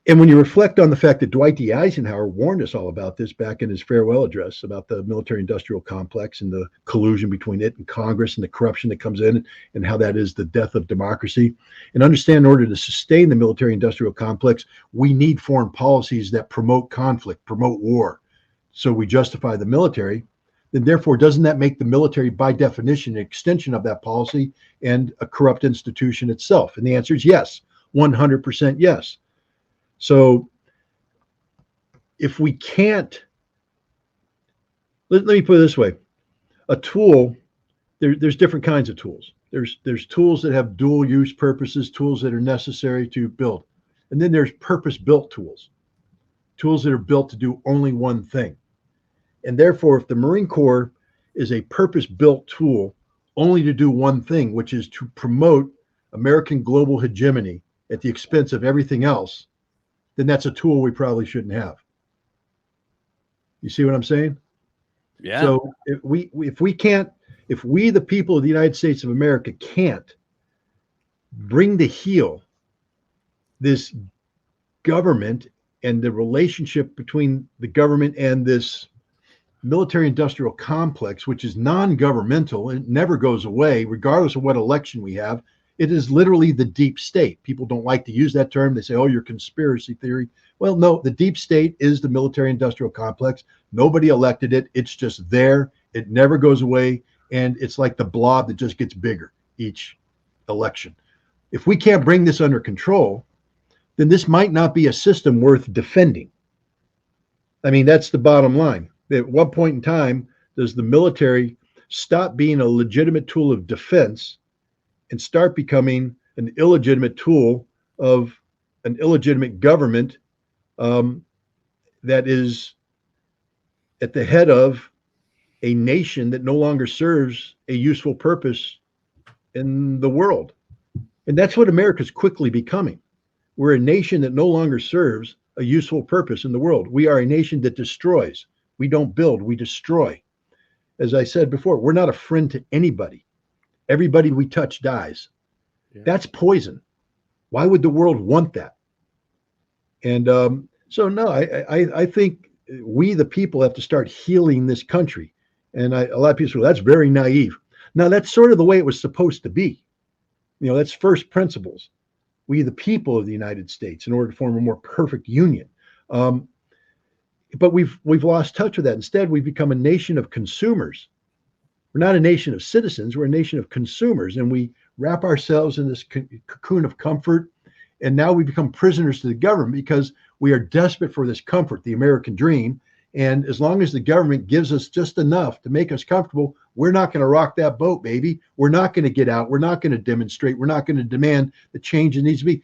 And when you reflect on the fact that Dwight D. Eisenhower warned us all about this back in his farewell address, about the military-industrial complex and the collusion between it and Congress and the corruption that comes in, and how that is the death of democracy, and understand in order to sustain the military-industrial complex, we need foreign policies that promote conflict, promote war. So we justify the military. Then therefore, doesn't that make the military, by definition, an extension of that policy and a corrupt institution itself? And the answer is yes, 100% yes. So if we can't, let me put it this way, a tool, there's different kinds of tools. There's tools that have dual use purposes, tools that are necessary to build. And then there's purpose-built tools that are built to do only one thing. And therefore, if the Marine Corps is a purpose-built tool only to do one thing, which is to promote American global hegemony at the expense of everything else, then that's a tool we probably shouldn't have. You see what I'm saying? Yeah. So if we, the people of the United States of America, can't bring to heel this government and the relationship between the government and this military-industrial complex, which is non-governmental and it never goes away, regardless of what election we have. It is literally the deep state. People don't like to use that term. They say, oh, you're conspiracy theory. Well, no, the deep state is the military-industrial complex. Nobody elected it. It's just there. It never goes away. And it's like the blob that just gets bigger each election. If we can't bring this under control, then this might not be a system worth defending. I mean, that's the bottom line. At what point in time does the military stop being a legitimate tool of defense and start becoming an illegitimate tool of an illegitimate government that is at the head of a nation that no longer serves a useful purpose in the world? And that's what America's quickly becoming. We're a nation that no longer serves a useful purpose in the world. We are a nation that destroys. We don't build, we destroy. As I said before, we're not a friend to anybody. Everybody we touch dies. Yeah. That's poison. Why would the world want that? And so, no, I think we, the people, have to start healing this country. And a lot of people say, well, that's very naive. Now, that's sort of the way it was supposed to be. That's first principles. We, the people of the United States, in order to form a more perfect union. But we've lost touch with that. Instead, we've become a nation of consumers We're not a nation of citizens. We're a nation of consumers, and we wrap ourselves in this cocoon of comfort. And now we become prisoners to the government because we are desperate for this comfort, the American dream. And as long as the government gives us just enough to make us comfortable, we're not going to rock that boat, baby. We're not going to get out. We're not going to demonstrate. We're not going to demand the change that needs to be.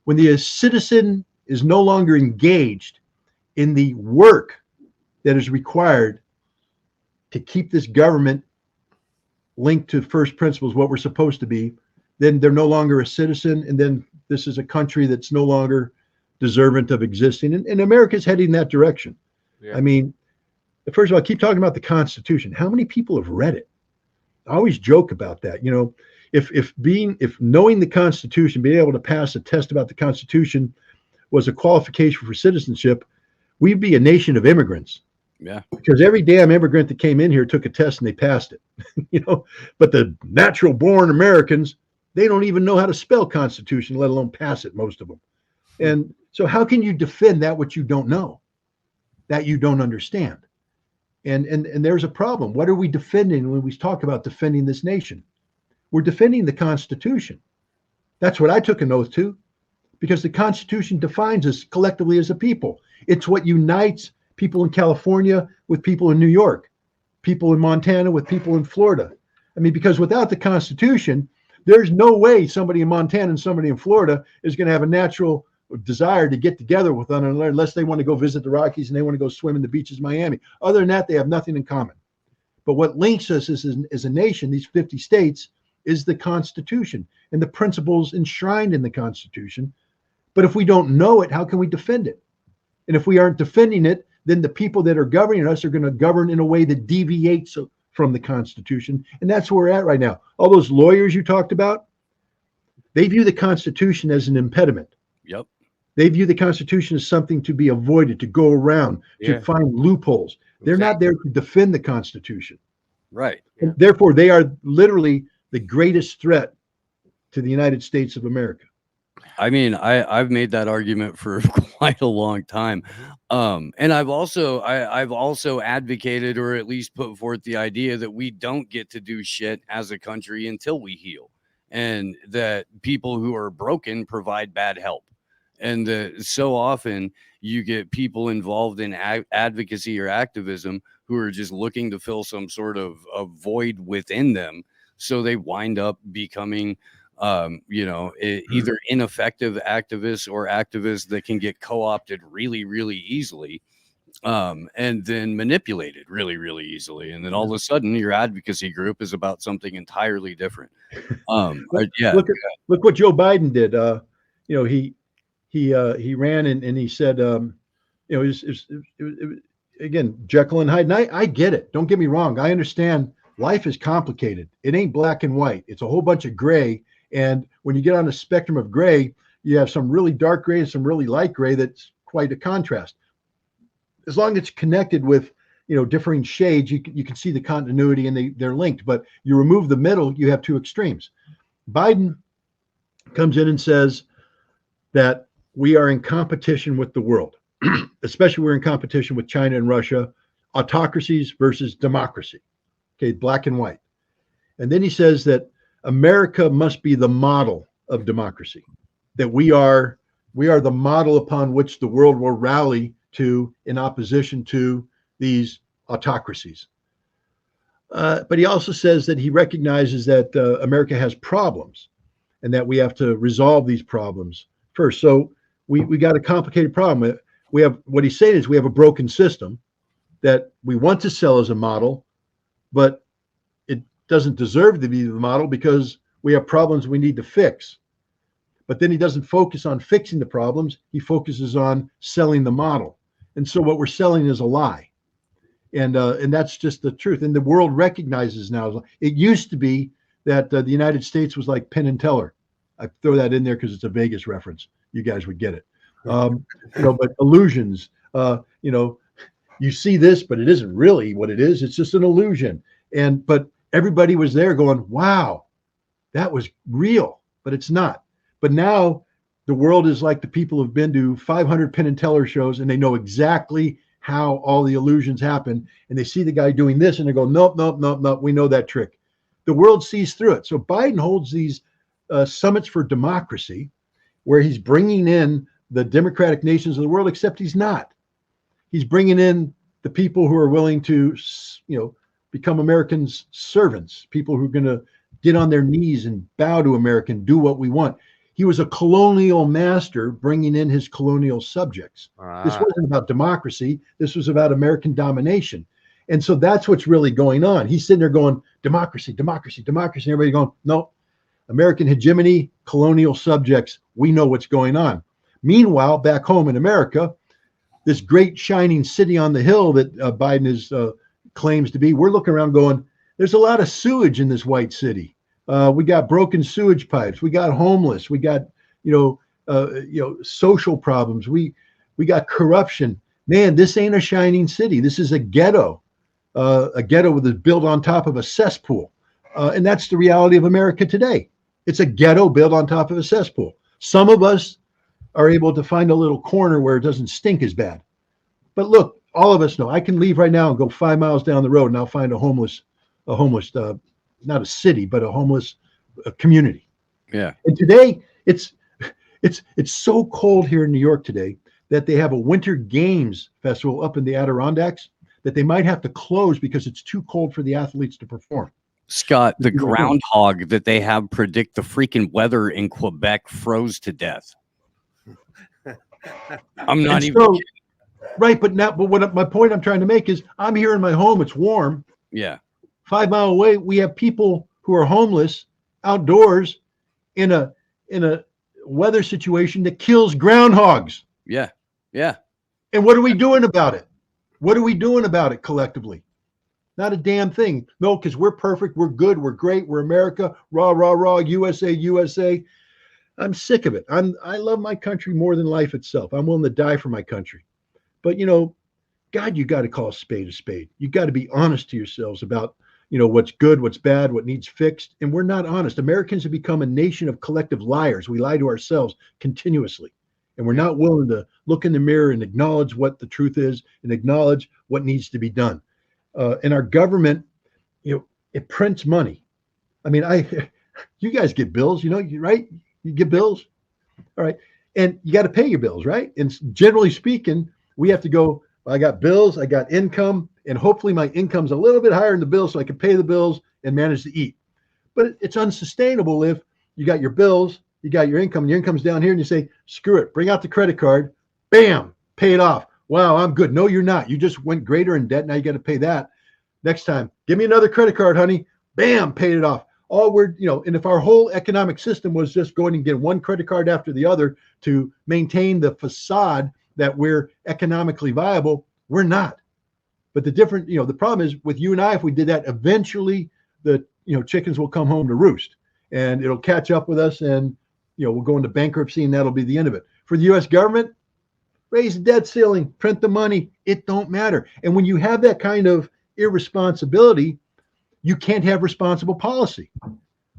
When the citizen is no longer engaged in the work that is required to keep this government linked to first principles, what we're supposed to be, then they're no longer a citizen. And then this is a country that's no longer deserving of existing. And America's heading that direction. Yeah. I mean, first of all, I keep talking about the Constitution. How many people have read it? I always joke about that. You know, if knowing the Constitution, being able to pass a test about the Constitution was a qualification for citizenship, we'd be a nation of immigrants. Yeah. Because every damn immigrant that came in here took a test and they passed it. You know, but the natural born Americans, they don't even know how to spell Constitution, let alone pass it, most of them. And so how can you defend that which you don't know, that you don't understand? And there's a problem. What are we defending when we talk about defending this nation? We're defending the Constitution. That's what I took an oath to, because the Constitution defines us collectively as a people. It's what unites people in California with people in New York, people in Montana with people in Florida. I mean, because without the Constitution, there's no way somebody in Montana and somebody in Florida is going to have a natural desire to get together with one another unless they want to go visit the Rockies and they want to go swim in the beaches of Miami. Other than that, they have nothing in common. But what links us as a nation, these 50 states, is the Constitution and the principles enshrined in the Constitution. But if we don't know it, how can we defend it? And if we aren't defending it, then the people that are governing us are going to govern in a way that deviates from the Constitution. And that's where we're at right now. All those lawyers you talked about, they view the Constitution as an impediment. Yep. They view the Constitution as something to be avoided, to go around, to find loopholes. They're not there to defend the Constitution. Right. And therefore, they are literally the greatest threat to the United States of America. I mean, I've made that argument for quite a long time. And I've also advocated, or at least put forth the idea that we don't get to do shit as a country until we heal, and that people who are broken provide bad help. And so often you get people involved in advocacy or activism who are just looking to fill some sort of a void within them. So they wind up becoming, either ineffective activists or activists that can get co-opted really, really easily, and then manipulated really, really easily. And then all of a sudden your advocacy group is about something entirely different. Look what Joe Biden did. He ran and he said, it was again, Jekyll and Hyde. And I get it. Don't get me wrong. I understand life is complicated. It ain't black and white. It's a whole bunch of gray. And when you get on a spectrum of gray, you have some really dark gray and some really light gray. That's quite a contrast. As long as it's connected with, differing shades, you can see the continuity and they're linked. But you remove the middle, you have two extremes. Biden comes in and says that we are in competition with the world, especially we're in competition with China and Russia, autocracies versus democracy. Okay, black and white. And then he says that America must be the model of democracy, that we are the model upon which the world will rally to in opposition to these autocracies. But he also says that he recognizes that America has problems and that we have to resolve these problems first. So we got a complicated problem. We have, what he's saying is we have a broken system that we want to sell as a model, but it doesn't deserve to be the model because we have problems we need to fix. But then he doesn't focus on fixing the problems. He focuses on selling the model. And so what we're selling is a lie. And that's just the truth. And the world recognizes now. It used to be that the United States was like Penn and Teller. I throw that in there because it's a Vegas reference. You guys would get it. But illusions, you see this, but it isn't really what it is. It's just an illusion. But everybody was there going, wow, that was real, but it's not. But now the world is like the people who've been to 500 Penn and Teller shows, and they know exactly how all the illusions happen. And they see the guy doing this and they go, nope, nope, nope, nope. We know that trick. The world sees through it. So Biden holds these summits for democracy where he's bringing in the democratic nations of the world, except he's not. He's bringing in the people who are willing to, become Americans' servants, people who are going to get on their knees and bow to America and do what we want. He was a colonial master bringing in his colonial subjects. This wasn't about democracy. This was about American domination. And so that's what's really going on. He's sitting there going, democracy, democracy, democracy. And everybody going, no, American hegemony, colonial subjects. We know what's going on. Meanwhile, back home in America, this great shining city on the hill that Biden is claims to be, we're looking around going, there's a lot of sewage in this white city. We got broken sewage pipes. We got homeless. We got, social problems. We got corruption. Man, this ain't a shining city. This is a ghetto that is built on top of a cesspool. And that's the reality of America today. It's a ghetto built on top of a cesspool. Some of us are able to find a little corner where it doesn't stink as bad. But look, all of us know I can leave right now and go 5 miles down the road and I'll find a homeless, not a city, but a homeless community. Yeah. And today it's so cold here in New York today that they have a winter games festival up in the Adirondacks that they might have to close because it's too cold for the athletes to perform. Scott, the groundhog that they have predict the freaking weather in Quebec froze to death. I'm not even kidding. Right, but what my point I'm trying to make is I'm here in my home, it's warm. Yeah. 5 miles away, we have people who are homeless outdoors in a weather situation that kills groundhogs. Yeah. Yeah. And what are we doing about it? What are we doing about it collectively? Not a damn thing. No, because we're perfect, we're good, we're great, we're America, rah, rah, rah, USA, USA. I'm sick of it. I love my country more than life itself. I'm willing to die for my country. But, God, you got to call a spade a spade. You got to be honest to yourselves about, what's good, what's bad, what needs fixed. And we're not honest. Americans have become a nation of collective liars. We lie to ourselves continuously. And we're not willing to look in the mirror and acknowledge what the truth is and acknowledge what needs to be done. And our government, it prints money. I mean, you guys get bills, right? You get bills. All right. And you got to pay your bills, right? And generally speaking, we have to go, I got bills, I got income, and hopefully my income's a little bit higher than the bills so I can pay the bills and manage to eat. But it's unsustainable if you got your bills, you got your income, and your income's down here, and you say, screw it, bring out the credit card, bam, pay it off. Wow, I'm good. No, you're not. You just went greater in debt. Now you got to pay that. Next time, give me another credit card, honey. Bam, paid it off. And if our whole economic system was just going and get one credit card after the other to maintain the facade that we're economically viable, we're not. But the problem is with you and I, if we did that, eventually the chickens will come home to roost and it'll catch up with us and we'll go into bankruptcy and that'll be the end of it. For the US government, raise the debt ceiling, print the money, it don't matter. And when you have that kind of irresponsibility, you can't have responsible policy.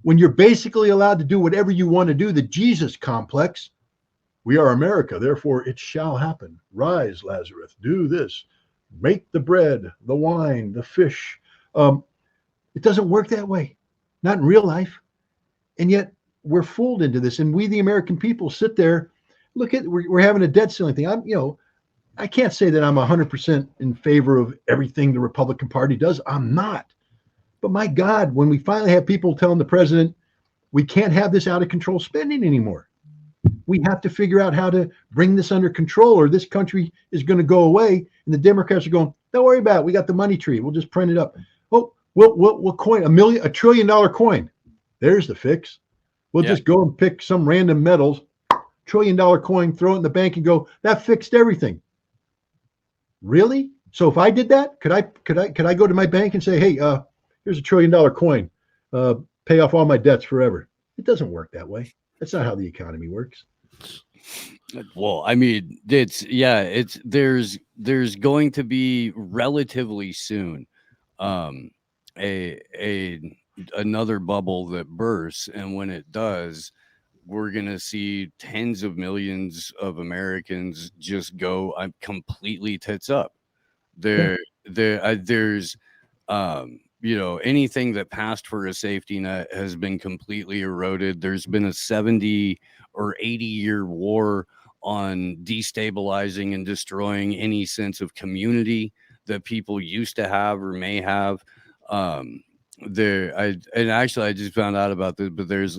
When you're basically allowed to do whatever you want to do, the Jesus complex, we are America, therefore it shall happen. Rise, Lazarus, do this, make the bread, the wine, the fish. It doesn't work that way, not in real life. And yet we're fooled into this. And we, the American people, sit there, we're having a debt ceiling thing. I can't say that I'm 100% in favor of everything the Republican Party does. I'm not. But my God, when we finally have people telling the president, we can't have this out of control spending anymore. We have to figure out how to bring this under control or this country is going to go away. And the Democrats are going, don't worry about it. We got the money tree. We'll just print it up. Oh, we'll coin $1 trillion coin. There's the fix. We'll just go and pick some random metals, $1 trillion coin, throw it in the bank and go, that fixed everything. Really? So if I did that, could I go to my bank and say, hey, here's $1 trillion coin, pay off all my debts forever? It doesn't work that way. That's not how the economy works. Well, I mean, there's going to be relatively soon another bubble that bursts, and when it does, we're going to see tens of millions of Americans just go completely tits up. There's anything that passed for a safety net has been completely eroded. There's been a 70 or 80-year war on destabilizing and destroying any sense of community that people used to have or may have. I just found out about this, but there's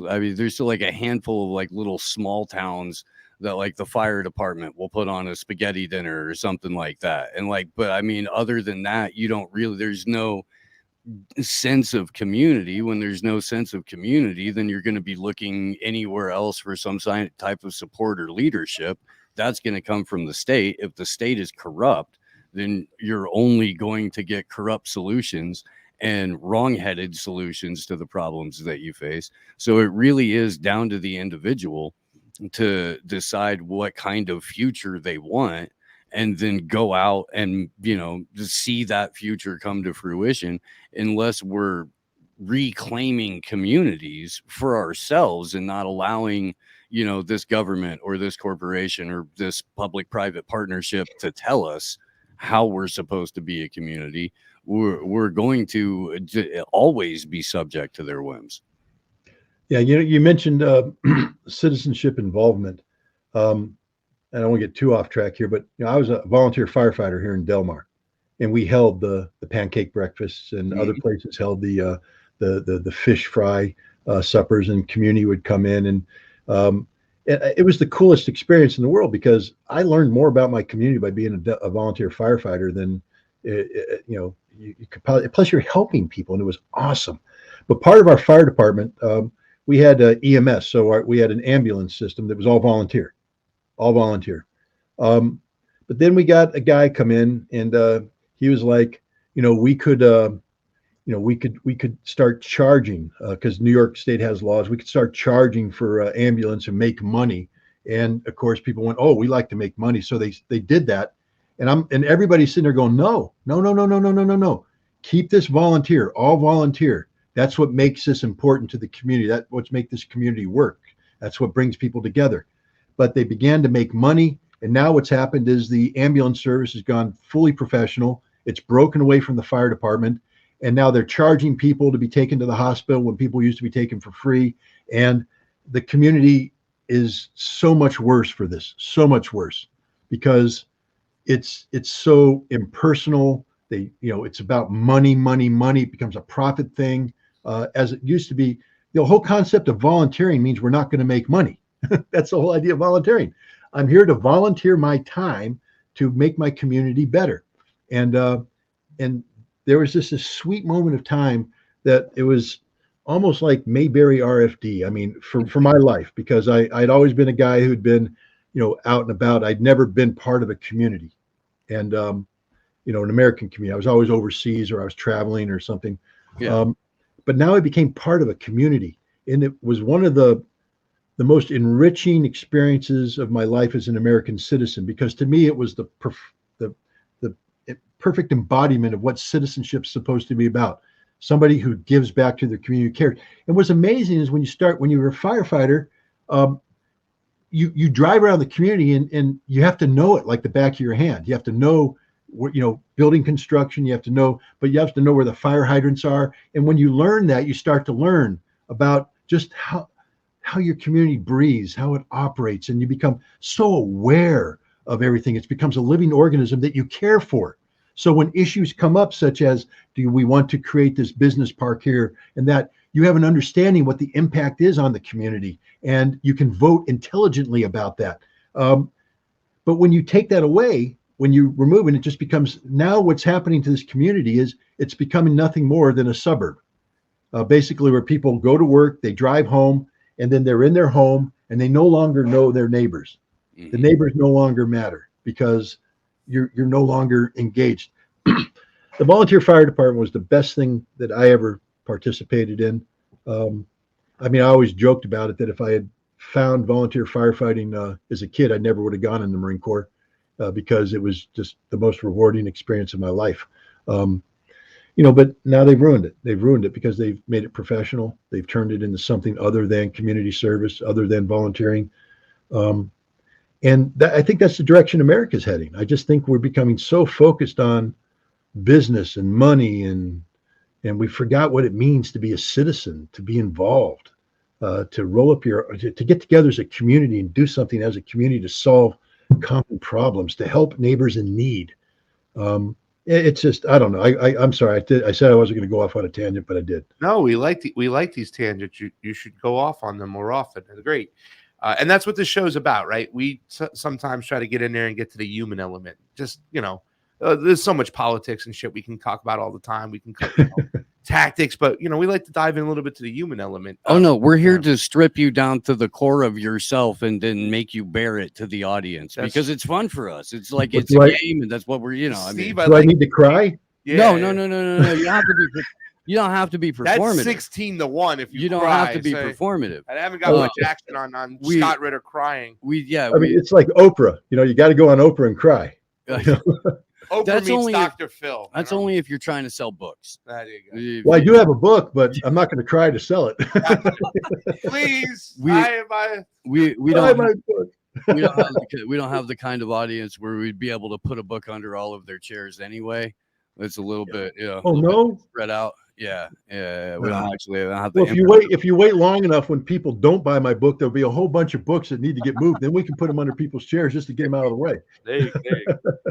still like a handful of like little small towns that like the fire department will put on a spaghetti dinner or something like that. And like, but I mean, other than that, there's no sense of community. When there's no sense of community, then you're going to be looking anywhere else for some type of support or leadership. That's going to come from the state. If the state is corrupt, then you're only going to get corrupt solutions and wrong-headed solutions to the problems that you face. So it really is down to the individual to decide what kind of future they want, and then go out and, see that future come to fruition, unless we're reclaiming communities for ourselves and not allowing, this government or this corporation or this public-private partnership to tell us how we're supposed to be a community. We're going to always be subject to their whims. Yeah, you mentioned citizenship involvement. And I don't want to get too off track here, but I was a volunteer firefighter here in Del Mar, and we held the pancake breakfasts, and other places held the fish fry suppers, and community would come in, and it was the coolest experience in the world, because I learned more about my community by being a volunteer firefighter than you could probably. Plus, you're helping people, and it was awesome. But part of our fire department, we had EMS, so we had an ambulance system that was all volunteer. But then we got a guy come in, and he was like, we could start charging, because New York State has laws. We could start charging for ambulance and make money. And of course, people went, "Oh, we like to make money," so they did that. And everybody's sitting there going, "No. Keep this volunteer, all volunteer. That's what makes this important to the community. That's what's make this community work. That's what brings people together." But they began to make money. And now what's happened is the ambulance service has gone fully professional. It's broken away from the fire department. And now they're charging people to be taken to the hospital when people used to be taken for free. And the community is so much worse for this, so much worse, because it's so impersonal. It's about money. It becomes a profit thing, as it used to be. The whole concept of volunteering means we're not going to make money. That's the whole idea of volunteering. I'm here to volunteer my time to make my community better. And there was just a sweet moment of time that it was almost like Mayberry RFD. I mean, for my life, because I'd always been a guy who'd been, out and about. I'd never been part of a community, and an American community. I was always overseas, or I was traveling or something. Yeah. But now I became part of a community, and it was one of the most enriching experiences of my life as an American citizen, because to me it was the perfect embodiment of what citizenship's supposed to be about. Somebody who gives back to their community, cares. And what's amazing is when you're a firefighter, you drive around the community, and you have to know it like the back of your hand. You have to know building construction, you have to know where the fire hydrants are. And when you learn that, you start to learn about just how your community breathes, how it operates, and you become so aware of everything. It becomes a living organism that you care for. So when issues come up, such as, do we want to create this business park here and that, you have an understanding what the impact is on the community, and you can vote intelligently about that. But when you take that away, when you remove it, it just becomes, now what's happening to this community is it's becoming nothing more than a suburb, basically, where people go to work, they drive home, and then they're in their home, and they no longer know their neighbors. Mm-hmm. The neighbors no longer matter, because you're no longer engaged. The volunteer fire department was the best thing that I ever participated in. I always joked about it, that if I had found volunteer firefighting as a kid, I never would have gone in the Marine Corps, because it was just the most rewarding experience of my life. But now they've ruined it. They've ruined it because they've made it professional. They've turned it into something other than community service, other than volunteering. I think that's the direction America's heading. I just think we're becoming so focused on business and money, and we forgot what it means to be a citizen, to be involved, to roll up to get together as a community and do something as a community to solve common problems, to help neighbors in need. It's just, I don't know. I'm sorry. I said I wasn't going to go off on a tangent, but I did. No, we like these tangents. You should go off on them more often. They're great. And that's what this show's about, right? We sometimes try to get in there and get to the human element. Just, there's so much politics and shit we can talk about all the time. We can tactics, but we like to dive in a little bit to the human element. Oh no, we're here to strip you down to the core of yourself and then make you bear it to the audience because it's fun for us. It's like it's a game, and that's what we're. Steve, I need to cry? Yeah. No. You have to be. You don't have to be performative. That's 16-1 if you don't cry, have to be performative. I haven't got much action on Scott Ritter crying. It's like Oprah. You got to go on Oprah and cry. Oprah that's meets only Dr. Phil. That's only if you're trying to sell books. There you go. Well, I do have a book, but I'm not going to cry to sell it. Please, we don't have the kind of audience where we'd be able to put a book under all of their chairs anyway. It's a little bit, bit spread out. Yeah. We don't actually have. Well, if you wait long enough, when people don't buy my book, there'll be a whole bunch of books that need to get moved. Then we can put them under people's chairs just to get them out of the way. There you go.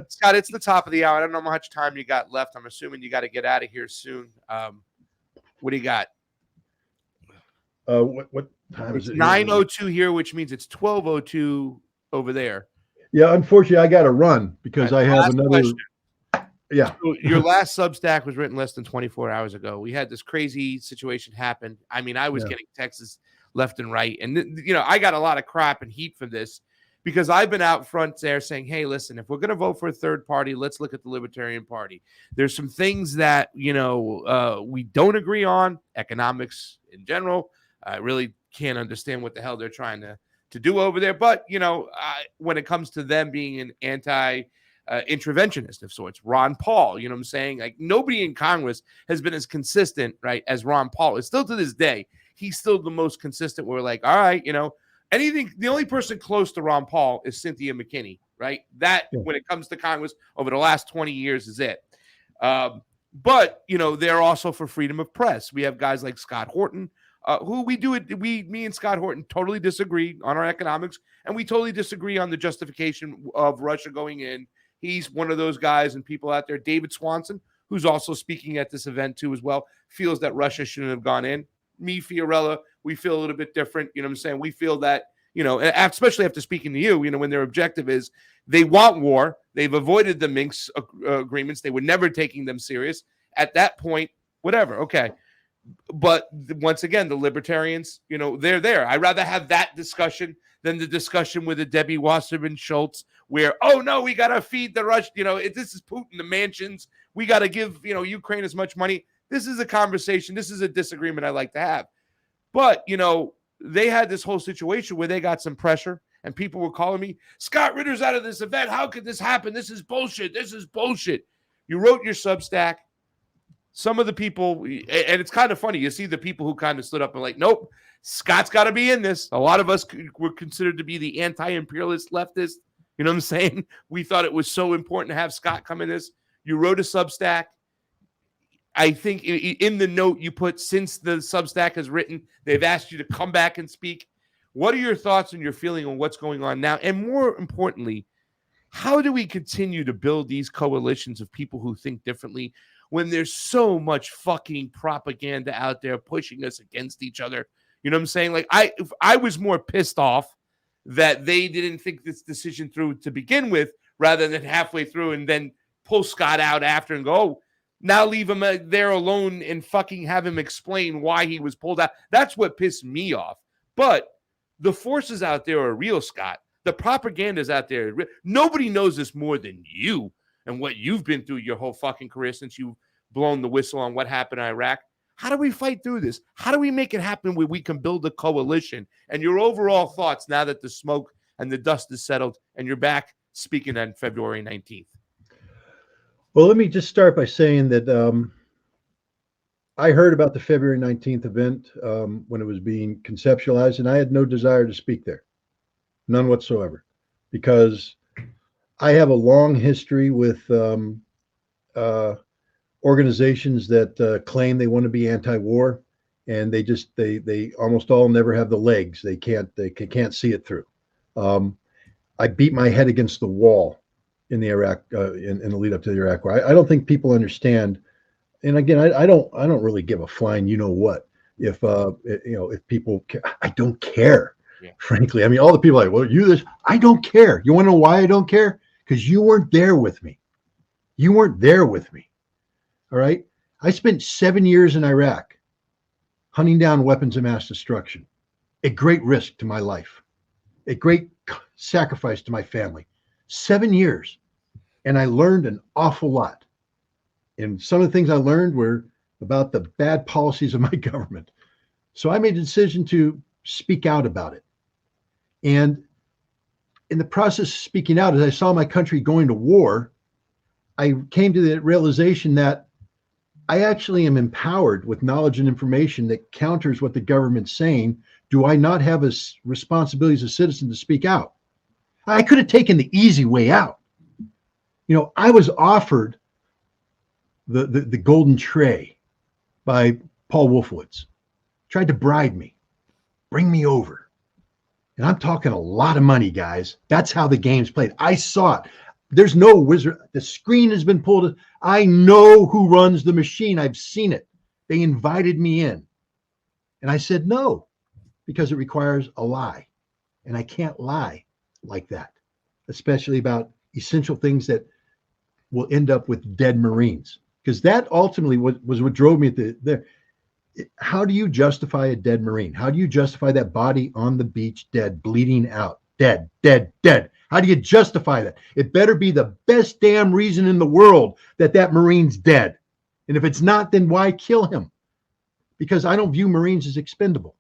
Scott, it's the top of the hour. I don't know how much time you got left. I'm assuming you got to get out of here soon. What do you got? What time is it? 9:02 here, which means it's 12:02 over there. Yeah, unfortunately, I got to run because I have another. Question. Yeah. So your last Substack was written less than 24 hours ago. We had this crazy situation happen. I mean, I was getting texts left and right. And, I got a lot of crap and heat for this because I've been out front there saying, hey, listen, if we're going to vote for a third party, let's look at the Libertarian Party. There's some things that, we don't agree on, economics in general. I really can't understand what the hell they're trying to do over there. But, when it comes to them being an interventionist of sorts, Ron Paul, you know what I'm saying? Like nobody in Congress has been as consistent, right, as Ron Paul. It's still to this day, he's still the most consistent. We're like, all right, anything, the only person close to Ron Paul is Cynthia McKinney, right? That when it comes to Congress over the last 20 years is it. But, they're also for freedom of press. We have guys like Scott Horton, who me and Scott Horton totally disagree on our economics, and we totally disagree on the justification of Russia going in. He's one of those guys and people out there. David Swanson, who's also speaking at this event too as well, feels that Russia shouldn't have gone in. Me, Fiorella, we feel a little bit different. You know what I'm saying? We feel that, especially after speaking to you, when their objective is they want war. They've avoided the Minsk agreements. They were never taking them serious. At that point, whatever. Okay. But once again, the libertarians, they're there. I'd rather have that discussion than the discussion with the Debbie Wasserman Schultz where, oh, no, we got to feed the Rush. This is Putin, the mansions. We got to give, Ukraine as much money. This is a conversation. This is a disagreement I like to have. But, they had this whole situation where they got some pressure and people were calling me, Scott Ritter's out of this event. How could this happen? This is bullshit. This is bullshit. You wrote your Substack. Some of the people, and it's kind of funny, you see the people who kind of stood up and like, nope, Scott's got to be in this. A lot of us were considered to be the anti-imperialist leftist. You know what I'm saying? We thought it was so important to have Scott come in this. You wrote a Substack. I think in the note you put, since the Substack is written, they've asked you to come back and speak. What are your thoughts and your feeling on what's going on now? And more importantly, how do we continue to build these coalitions of people who think differently when there's so much fucking propaganda out there pushing us against each other? You know what I'm saying? Like I was more pissed off that they didn't think this decision through to begin with, rather than halfway through and then pull Scott out after and go, oh, now leave him there alone and fucking have him explain why he was pulled out. That's what pissed me off. But the forces out there are real, Scott. The propaganda is out there. Nobody knows this more than you and what you've been through your whole fucking career since you've blown the whistle on what happened in Iraq. How do we fight through this? How do we make it happen where we can build a coalition? And your overall thoughts now that the smoke and the dust is settled and you're back speaking on February 19th. Well, let me just start by saying that I heard about the February 19th event when it was being conceptualized, and I had no desire to speak there. None whatsoever. Because I have a long history with organizations that claim they want to be anti-war, and they almost all never have the legs. They can't see it through. I beat my head against the wall in the Iraq in the lead up to the Iraq War. I don't think people understand. And again, I don't really give a flying you know what if if people care. I don't care. Yeah. Frankly, I mean, all the people are like, well, I don't care. You want to know why I don't care? Because you weren't there with me. You weren't there with me. All right. I spent 7 years in Iraq hunting down weapons of mass destruction at great risk to my life, at great sacrifice to my family. 7 years. And I learned an awful lot. And some of the things I learned were about the bad policies of my government. So I made a decision to speak out about it. And in the process of speaking out, as I saw my country going to war, I came to the realization that I actually am empowered with knowledge and information that counters what the government's saying. Do I not have a responsibility as a citizen to speak out? I could have taken the easy way out. I was offered the golden tray by Paul Wolfowitz. Tried to bribe me, bring me over. And I'm talking a lot of money, guys. That's how the game's played. I saw it. There's no wizard. The screen has been pulled. I know who runs the machine. I've seen it. They invited me in. And I said no, because it requires a lie. And I can't lie like that, especially about essential things that will end up with dead Marines. Because that ultimately was what drove me there. How do you justify a dead Marine? How do you justify that body on the beach, dead, bleeding out, dead, dead, dead? How do you justify that? It better be the best damn reason in the world that Marine's dead. And if it's not, then why kill him? Because I don't view Marines as expendable.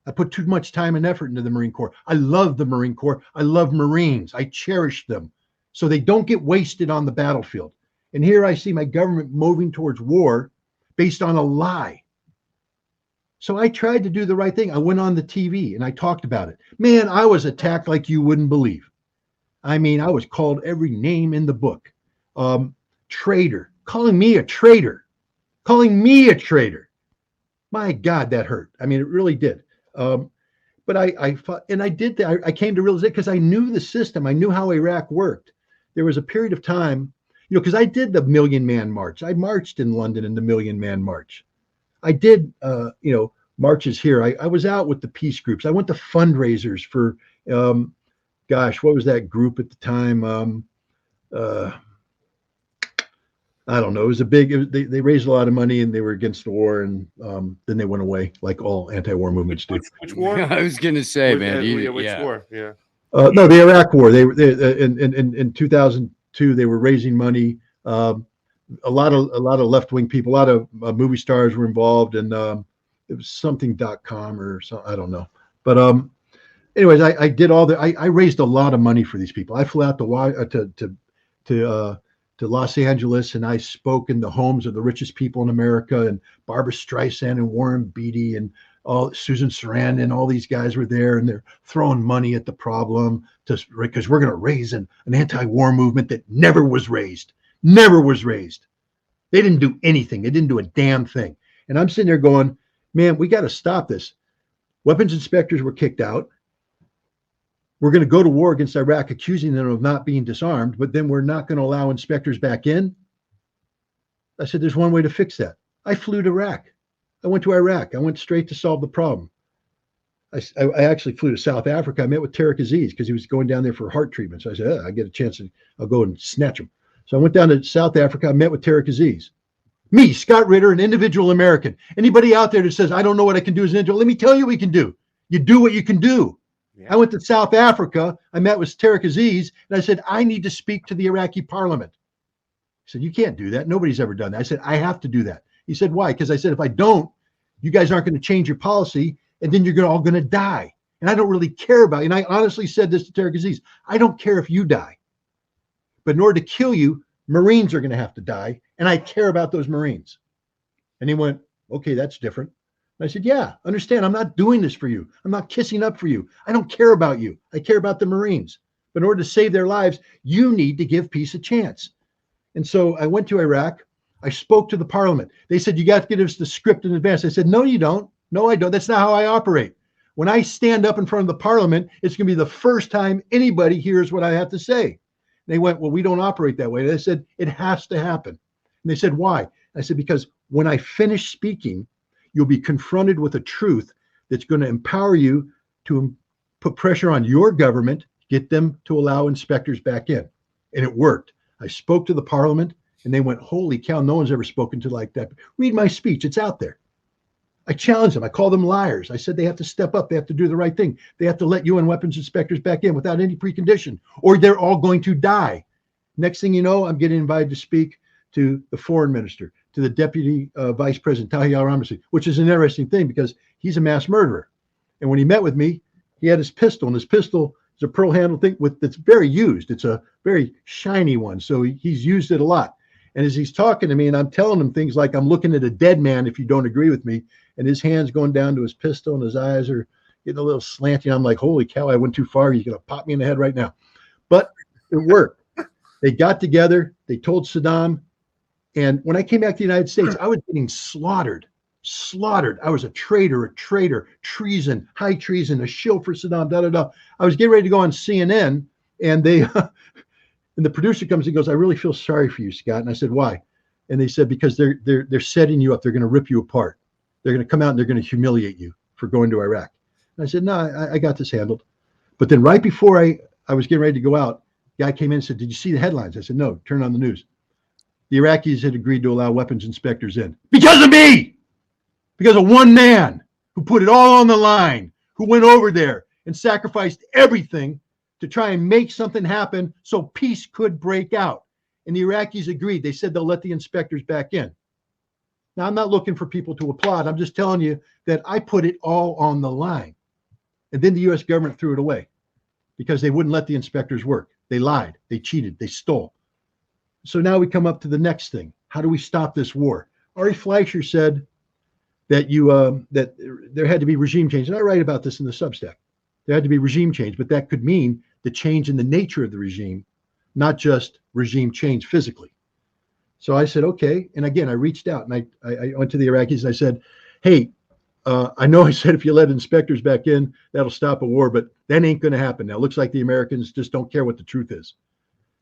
I put too much time and effort into the Marine Corps. I love the Marine Corps. I love Marines. I cherish them so they don't get wasted on the battlefield. And here I see my government moving towards war based on a lie. So I tried to do the right thing. I went on the TV and I talked about it. Man, I was attacked like you wouldn't believe. I mean, I was called every name in the book. Traitor, calling me a traitor. My God, that hurt. I mean, it really did. But I fought, and I did that. I came to realize it because I knew the system. I knew how Iraq worked. There was a period of time, because I did the Million Man March. I marched in London in the Million Man March. I did, marches here. I was out with the peace groups. I went to fundraisers for, what was that group at the time? I don't know. It was they raised a lot of money and they were against the war, and then they went away like all anti-war movements do. Which war? I was going to say, man. Which war? Yeah. No, the Iraq War. They in 2002 they were raising money. A lot of left-wing people, a lot of movie stars were involved, and it was something.com or something. I don't know. But anyways, I did all I raised a lot of money for these people. I flew out to Los Angeles, and I spoke in the homes of the richest people in America, and Barbara Streisand and Warren Beatty and Susan Sarandon and all these guys were there, and they're throwing money at the problem because we're going to raise an anti-war movement that never was raised. Never was raised. They didn't do anything. They didn't do a damn thing. And I'm sitting there going, man, we got to stop this. Weapons inspectors were kicked out. We're going to go to war against Iraq, accusing them of not being disarmed, but then we're not going to allow inspectors back in. I said, there's one way to fix that. I flew to Iraq. I went to Iraq. I went straight to solve the problem. I actually flew to South Africa. I met with Tariq Aziz because he was going down there for heart treatment. So I said, I get a chance, I'll go and snatch him. So I went down to South Africa. I met with Tariq Aziz. Me, Scott Ritter, an individual American. Anybody out there that says, I don't know what I can do as an individual, let me tell you what we can do. You do what you can do. Yeah. I went to South Africa. I met with Tariq Aziz, and I said, I need to speak to the Iraqi parliament. He said, you can't do that. Nobody's ever done that. I said, I have to do that. He said, why? Because I said, if I don't, you guys aren't going to change your policy, and then you're all going to die. And I don't really care about you. And I honestly said this to Tariq Aziz. I don't care if you die. But in order to kill you, Marines are going to have to die, and I care about those Marines. And he went, okay, that's different. And I said, yeah, understand, I'm not doing this for you. I'm not kissing up for you. I don't care about you. I care about the Marines. But in order to save their lives, you need to give peace a chance. And so I went to Iraq. I spoke to the parliament. They said, you got to give us the script in advance. I said, no, you don't. No, I don't. That's not how I operate. When I stand up in front of the parliament, it's going to be the first time anybody hears what I have to say. They went, well, we don't operate that way. They said, it has to happen. And they said, why? I said, because when I finish speaking, you'll be confronted with a truth that's going to empower you to put pressure on your government, get them to allow inspectors back in. And it worked. I spoke to the parliament and they went, holy cow, no one's ever spoken to like that. Read my speech. It's out there. I challenged them. I called them liars. I said they have to step up. They have to do the right thing. They have to let UN weapons inspectors back in without any precondition, or they're all going to die. Next thing you know, I'm getting invited to speak to the foreign minister, to the deputy vice president, Tahi al-Ramsi, which is an interesting thing because he's a mass murderer. And when he met with me, he had his pistol, and his pistol is a pearl handle thing that's very used. It's a very shiny one. So he's used it a lot. And as he's talking to me, and I'm telling him things like, I'm looking at a dead man if you don't agree with me, and his hand's going down to his pistol and his eyes are getting a little slanty. I'm like, holy cow, I went too far. He's going to pop me in the head right now. But it worked. They got together. They told Saddam. And when I came back to the United States, I was getting slaughtered. I was a traitor, treason, high treason, a shill for Saddam, da-da-da. I was getting ready to go on CNN, and they and the producer comes and goes, I really feel sorry for you, Scott. And I said, why? And they said, because they're setting you up. They're going to rip you apart. They're going to come out and they're going to humiliate you for going to Iraq. And I said, no, I got this handled. But then right before I was getting ready to go out, the guy came in and said, did you see the headlines? I said, no, turn on the news. The Iraqis had agreed to allow weapons inspectors in because of me, because of one man who put it all on the line, who went over there and sacrificed everything to try and make something happen so peace could break out. And the Iraqis agreed. They said they'll let the inspectors back in. Now, I'm not looking for people to applaud. I'm just telling you that I put it all on the line. And then the U.S. government threw it away because they wouldn't let the inspectors work. They lied. They cheated. They stole. So now we come up to the next thing. How do we stop this war? Ari Fleischer said that that there had to be regime change. And I write about this in the Substack. There had to be regime change, but that could mean the change in the nature of the regime, not just regime change physically. So I said, okay. And again, I reached out and I went to the Iraqis and I said, hey, I know I said if you let inspectors back in, that'll stop a war, but that ain't going to happen. Now, it looks like the Americans just don't care what the truth is.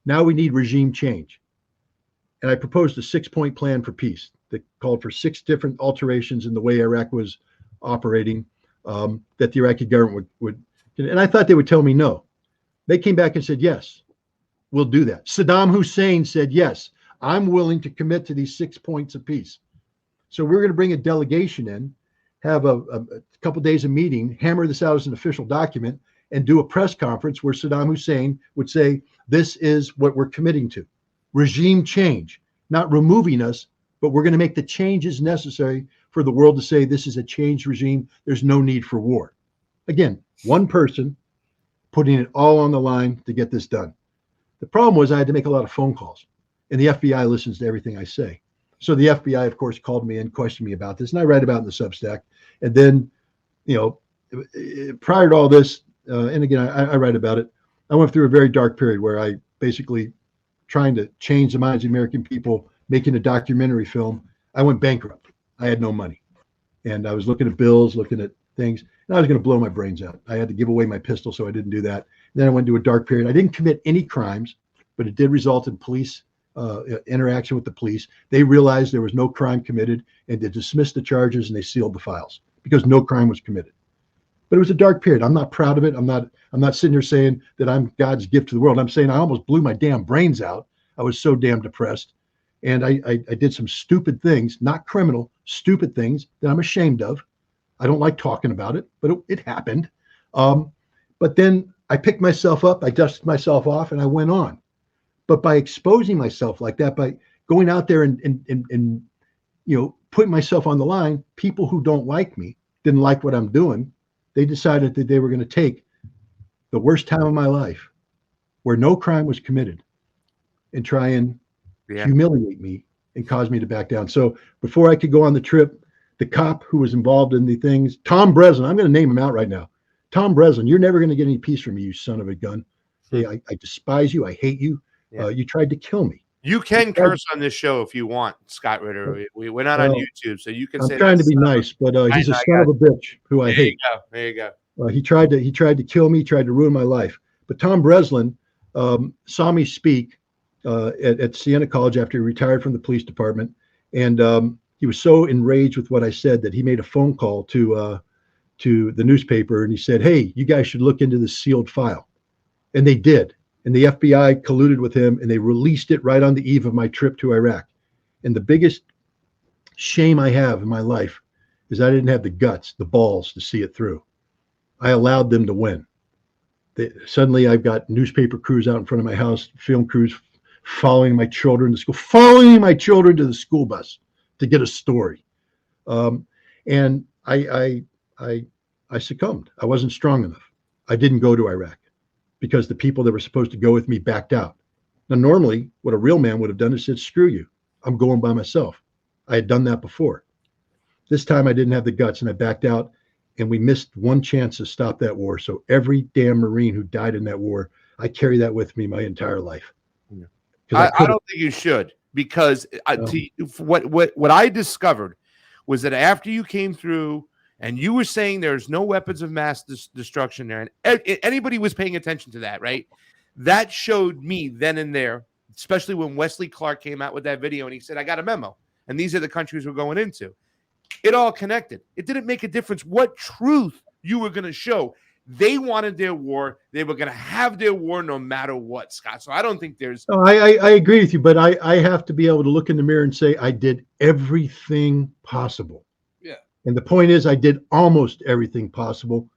Now we need regime change. And I proposed a 6-point plan for peace that called for 6 different alterations in the way Iraq was operating, that the Iraqi government would. And I thought they would tell me no. They came back and said, yes, we'll do that. Saddam Hussein said, yes, I'm willing to commit to these 6 points of peace. So we're going to bring a delegation in, have a couple days of meeting, hammer this out as an official document, and do a press conference where Saddam Hussein would say, this is what we're committing to. Regime change, not removing us, but we're going to make the changes necessary for the world to say this is a changed regime. There's no need for war. Again, one person putting it all on the line to get this done. The problem was I had to make a lot of phone calls, and the FBI listens to everything I say. So the FBI, of course, called me and questioned me about this, and I write about it in the Substack. And then, prior to all this, and again, I write about it, I went through a very dark period where I basically trying to change the minds of the American people, making a documentary film. I went bankrupt. I had no money. And I was looking at bills, looking at things, and I was going to blow my brains out. I had to give away my pistol, so I didn't do that. And then I went into a dark period. I didn't commit any crimes, but it did result in police interaction with the police. They realized there was no crime committed, and they dismissed the charges and they sealed the files because no crime was committed. But it was a dark period. I'm not proud of it. I'm not sitting here saying that I'm God's gift to the world. I'm saying I almost blew my damn brains out. I was so damn depressed. And I did some stupid things, not criminal, stupid things that I'm ashamed of. I don't like talking about it, but it happened. But then I picked myself up, I dusted myself off, and I went on. But by exposing myself like that, by going out there and putting myself on the line, people who don't like me, didn't like what I'm doing, they decided that they were going to take the worst time of my life where no crime was committed and try and humiliate me and cause me to back down. So before I could go on the trip, the cop who was involved in the things, Tom Breslin, I'm going to name him out right now. Tom Breslin, you're never going to get any peace from me, you son of a gun. Hey, I despise you. I hate you. Yeah. You tried to kill me. You can curse on this show if you want, Scott Ritter. We're not on YouTube, so you can I'm say trying to that be nice, but he's a I son of a bitch who I hate. There you go. He tried to kill me, tried to ruin my life. But Tom Breslin saw me speak at Siena College after he retired from the police department, and he was so enraged with what I said that he made a phone call to the newspaper, and he said, "Hey, you guys should look into this sealed file," and they did. And the FBI colluded with him, and they released it right on the eve of my trip to Iraq. And the biggest shame I have in my life is I didn't have the guts, the balls to see it through. I allowed them to win. Suddenly, I've got newspaper crews out in front of my house, film crews following my children to school, following my children to the school bus to get a story. And I succumbed. I wasn't strong enough. I didn't go to Iraq because the people that were supposed to go with me backed out. Now, normally, what a real man would have done is said, "Screw you. I'm going by myself." I had done that before. This time, I didn't have the guts, and I backed out. And we missed one chance to stop that war. So every damn Marine who died in that war, I carry that with me my entire life. I don't think you should, because what I discovered was that after you came through and you were saying there's no weapons of mass destruction there, and anybody was paying attention to that, right? That showed me then and there, especially when Wesley Clark came out with that video and he said, "I got a memo, and these are the countries we're going into." It all connected. It didn't make a difference what truth you were going to show. They wanted their war. They were going to have their war no matter what, Scott. So I don't think there's... No, I agree with you, but I have to be able to look in the mirror and say I did everything possible. Yeah. And the point is I did almost everything possible,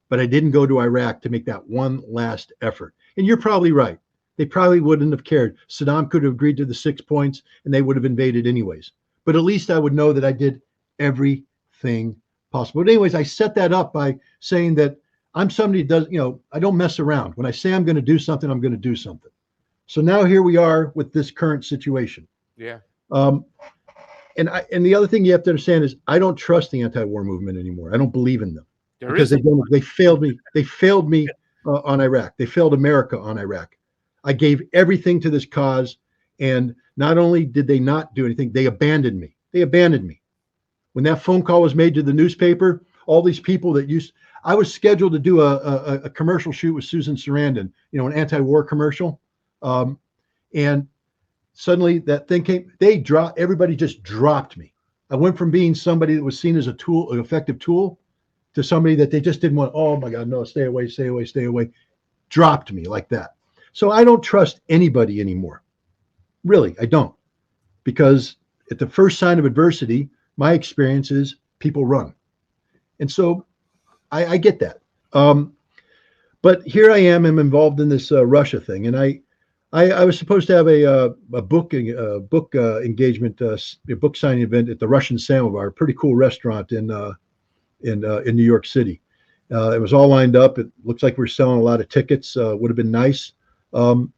but I didn't go to Iraq to make that one last effort. And you're probably right. They probably wouldn't have cared. Saddam could have agreed to the 6 points and they would have invaded anyways. But at least I would know that I did everything possible. But anyways, I set that up by saying that I'm somebody who does, I don't mess around. When I say I'm going to do something, I'm going to do something. So now here we are with this current situation. Yeah. And the other thing you have to understand is I don't trust the anti-war movement anymore. I don't believe in them because they failed me. They failed me on Iraq. They failed America on Iraq. I gave everything to this cause, and not only did they not do anything, they abandoned me. They abandoned me. When that phone call was made to the newspaper, all these people that I was scheduled to do a commercial shoot with Susan Sarandon, an anti-war commercial. And suddenly that thing came, everybody just dropped me. I went from being somebody that was seen as an effective tool to somebody that they just didn't want. Oh my God, no, stay away, stay away, stay away. Dropped me like that. So I don't trust anybody anymore. Really, I don't. Because at the first sign of adversity, my experience is people run. And so I get that. But here I am, I'm involved in this Russia thing. And I was supposed to have a book engagement, a book signing event at the Russian Samovar, a pretty cool restaurant in New York City. It was all lined up. It looks like we're selling a lot of tickets. Would have been nice. And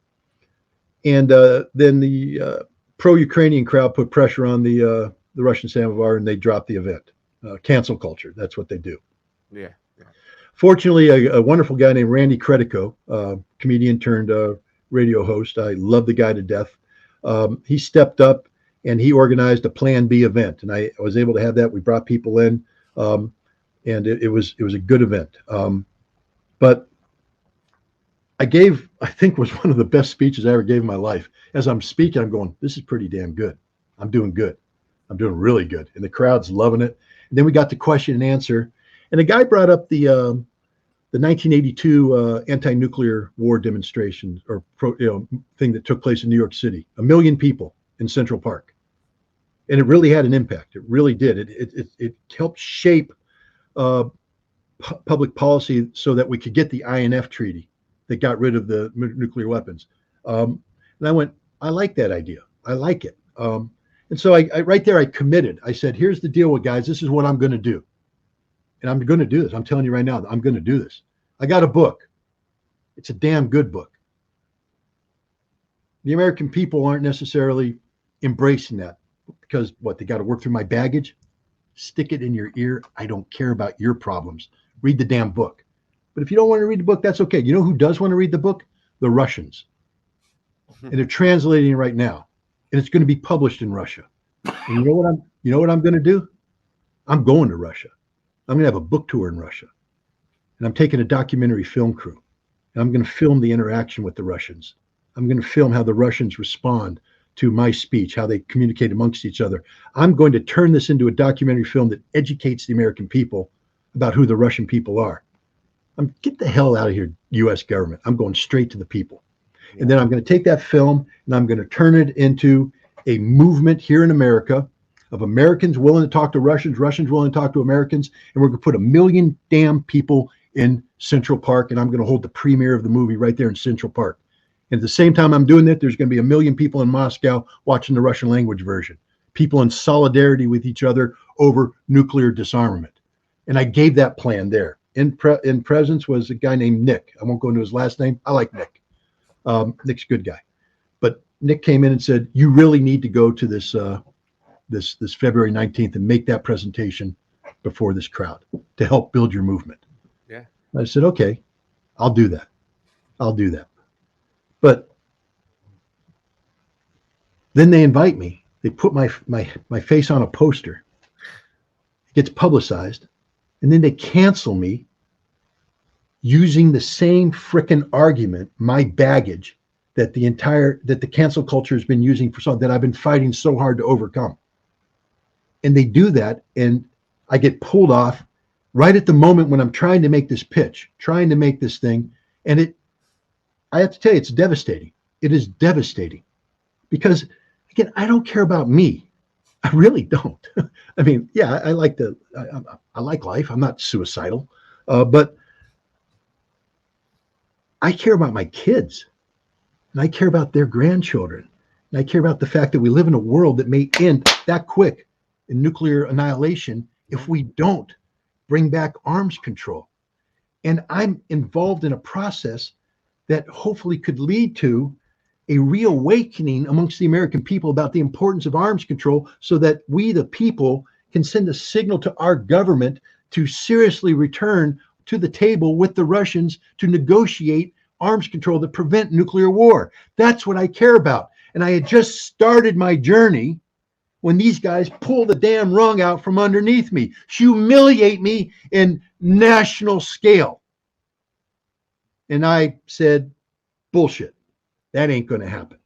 then the pro-Ukrainian crowd put pressure on the Russian Samovar, and they dropped the event. Cancel culture. That's what they do. Yeah. Fortunately, a wonderful guy named Randy Credico, comedian turned radio host. I love the guy to death. He stepped up and he organized a Plan B event, and I was able to have that. We brought people in, and it was a good event. But I think was one of the best speeches I ever gave in my life. As I'm speaking, I'm going, this is pretty damn good. I'm doing good. I'm doing really good. And the crowd's loving it. And then we got the question and answer. And a guy brought up the 1982 anti-nuclear war demonstration thing that took place in New York City. 1 million people in Central Park. And it really had an impact. It really did. It helped shape public policy so that we could get the INF treaty that got rid of the nuclear weapons. And I went, I like that idea. I like it. And so I right there, I committed. I said, here's the deal with guys. This is what I'm going to do. And I'm going to do this. I'm telling you right now, I'm going to do this. I got a book. It's a damn good book. The American people aren't necessarily embracing that because they got to work through my baggage. Stick it in your ear. I don't care about your problems. Read the damn book. But if you don't want to read the book, that's okay. You know who does want to read the book? The Russians. And they're translating it right now. and it's going to be published in Russia. And you know what I'm going to do? I'm going to Russia. I'm going to have a book tour in Russia. And I'm taking a documentary film crew. And I'm going to film the interaction with the Russians. I'm going to film how the Russians respond to my speech, how they communicate amongst each other. I'm going to turn this into a documentary film that educates the American people about who the Russian people are. Get the hell out of here, U.S. government. I'm going straight to the people. Yeah. And then I'm going to take that film and I'm going to turn it into a movement here in America of Americans willing to talk to Russians, Russians willing to talk to Americans, and we're going to put 1 million damn people in Central Park, and I'm going to hold the premiere of the movie right there in Central Park. And at the same time I'm doing that, there's going to be 1 million people in Moscow watching the Russian language version, people in solidarity with each other over nuclear disarmament. And I gave that plan there. In presence was a guy named Nick. I won't go into his last name. I like Nick. Nick's a good guy. But Nick came in and said, you really need to go to this this February 19th and make that presentation before this crowd to help build your movement. Yeah. And I said, okay, I'll do that. I'll do that. But then they invite me. They put my face on a poster. It gets publicized. And then they cancel me using the same frickin' argument, my baggage, that the cancel culture has been using that I've been fighting so hard to overcome. And they do that, and I get pulled off right at the moment when I'm trying to make this pitch, trying to make this thing. And I have to tell you, it's devastating. It is devastating because, again, I don't care about me. I really don't. I mean, yeah, I like life. I'm not suicidal, but I care about my kids, and I care about their grandchildren, and I care about the fact that we live in a world that may end that quick in nuclear annihilation if we don't bring back arms control. And I'm involved in a process that hopefully could lead to a reawakening amongst the American people about the importance of arms control so that we, the people, can send a signal to our government to seriously return to the table with the Russians to negotiate arms control to prevent nuclear war. That's what I care about. And I had just started my journey when these guys pull the damn rug out from underneath me, humiliate me in national scale. And I said, bullshit. That ain't going to happen.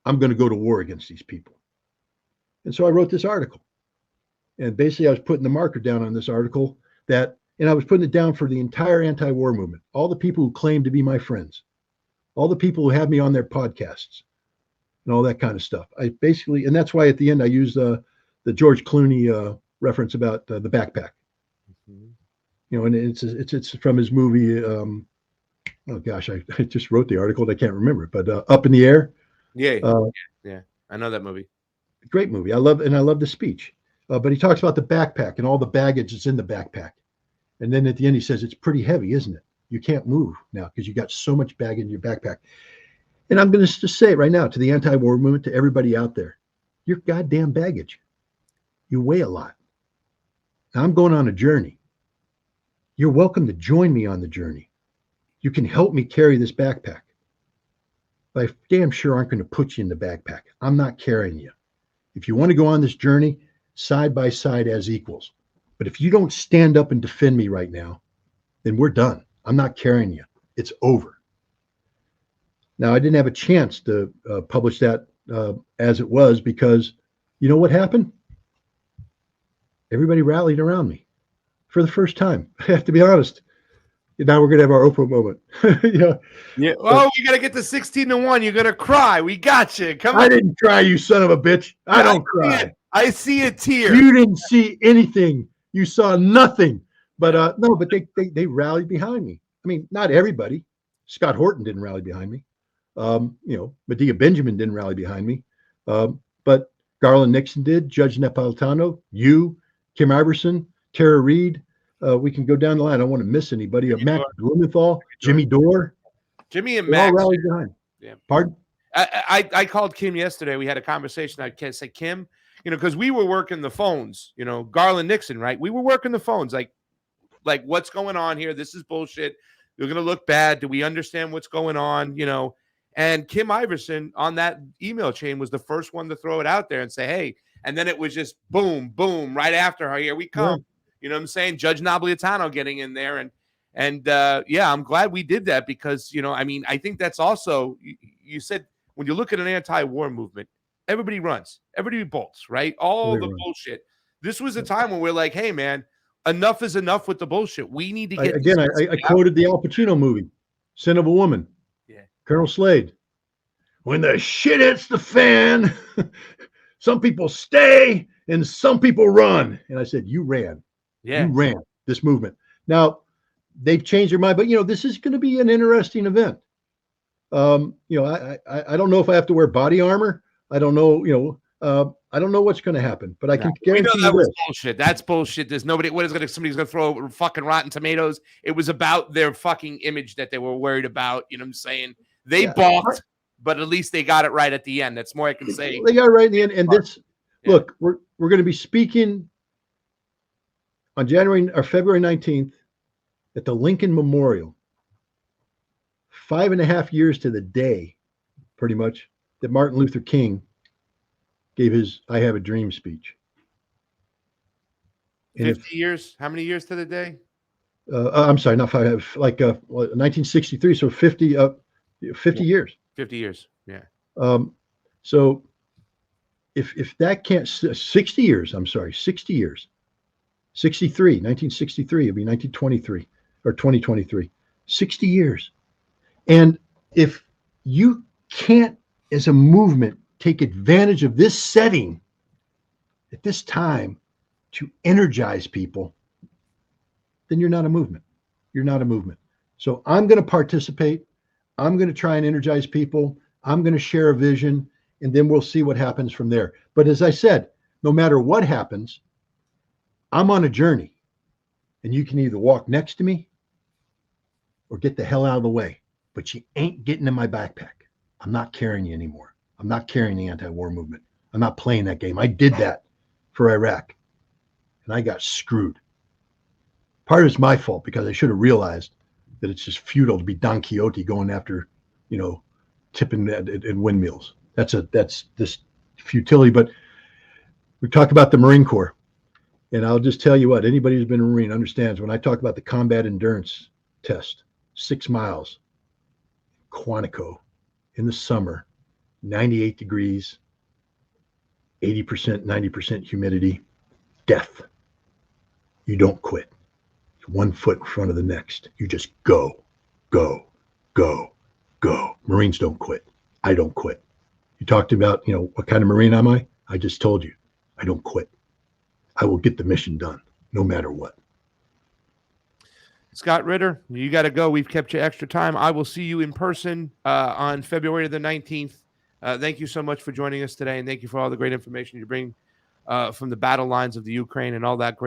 I'm going to go to war against these people. And so I wrote this article. And basically I was putting the marker down on this article and I was putting it down for the entire anti-war movement, all the people who claim to be my friends, all the people who have me on their podcasts and all that kind of stuff. And that's why at the end I used the George Clooney reference about the backpack. Mm-hmm. You know, and it's from his movie, oh gosh, I just wrote the article and I can't remember it, but Up in the Air. Yeah. Yeah. I know that movie. Great movie. I love the speech. But he talks about the backpack and all the baggage that's in the backpack. And then at the end, he says, it's pretty heavy, isn't it? You can't move now because you got so much baggage in your backpack. And I'm going to just say it right now to the anti-war movement, to everybody out there, you're goddamn baggage. You weigh a lot. Now, I'm going on a journey. You're welcome to join me on the journey. You can help me carry this backpack. But I damn sure aren't going to put you in the backpack. I'm not carrying you. If you want to go on this journey, side by side as equals. But if you don't stand up and defend me right now, then we're done. I'm not carrying you. It's over. Now, I didn't have a chance to publish that as it was because you know what happened? Everybody rallied around me for the first time. I have to be honest. Now we're going to have our Oprah moment. Yeah. Oh, you got to get to 16-1. You're going to cry. We got you. Come on. I didn't cry, you son of a bitch. I don't cry. I see a tear. You didn't see anything. You saw nothing. But no, but they rallied behind me. I mean, not everybody. Scott Horton didn't rally behind me. Medea Benjamin didn't rally behind me. But Garland Nixon did. Judge Napolitano, you, Kim Iverson, Tara Reid. We can go down the line. I don't want to miss anybody. Mac Blumenthal, Jimmy Dore. Jimmy and Max. All rallied behind. Yeah. Pardon? I called Kim yesterday. We had a conversation. I said, Kim, because we were working the phones, Garland Nixon, right? We were working the phones. Like what's going on here? This is bullshit. You're going to look bad. Do we understand what's going on? And Kim Iverson on that email chain was the first one to throw it out there and say, hey, and then it was just boom, boom, right after her. Here we come. You know what I'm saying? Judge Napolitano getting in there. And yeah, I'm glad we did that because, you know, I mean, I think that's also, you said when you look at an anti-war movement, everybody runs, everybody bolts, right? All the bullshit. This was a time when we're like, hey, man, enough is enough with the bullshit. We need to get again. I quoted the Al Pacino movie, Sin of a Woman. Yeah. Colonel Slade. When the shit hits the fan, some people stay and some people run. And I said, you ran. Yeah. You ran this movement. Now, they've changed their mind, but, you know, this is going to be an interesting event. You know, I don't know if I have to wear body armor. I don't know, you know, I don't know what's going to happen, but I can guarantee we know that you was bullshit. That's bullshit. There's nobody. Somebody's going to throw fucking Rotten Tomatoes. It was about their fucking image that they were worried about. You know what I'm saying? They balked, but at least they got it right at the end. That's more I can say. They got it right in the end. And this, look, we're going to be speaking on February 19th at the Lincoln Memorial. 5.5 years to the day, pretty much, that Martin Luther King gave his I Have a Dream speech. 50 years? How many years to the day? I'm sorry, not 5, like 1963. So 50 years. 50 years, yeah. So if that can't, 60 years, I'm sorry, 60 years. 1963, it'd be 1923 or 2023. 60 years. And if you can't, as a movement, take advantage of this setting at this time to energize people, then you're not a movement. You're not a movement. So I'm going to participate. I'm going to try and energize people. I'm going to share a vision, and then we'll see what happens from there. But as I said, no matter what happens, I'm on a journey, and you can either walk next to me or get the hell out of the way. But you ain't getting in my backpack. I'm not carrying you anymore. I'm not carrying the anti-war movement. I'm not playing that game. I did that for Iraq, and I got screwed. Part of it's my fault because I should have realized that it's just futile to be Don Quixote going after, you know, tipping in windmills. That's this futility. But we talk about the Marine Corps, and I'll just tell you what, anybody who's been a Marine understands when I talk about the combat endurance test, 6 miles, Quantico in the summer, 98 degrees, 80%, 90% humidity, death. You don't quit. It's 1 foot in front of the next. You just go, go, go, go. Marines don't quit. I don't quit. You talked about, you know, what kind of Marine am I? I just told you, I don't quit. I will get the mission done, no matter what. Scott Ritter, you got to go. We've kept you extra time. I will see you in person on February the 19th. Thank you so much for joining us today, and thank you for all the great information you bring from the battle lines of the Ukraine and all that great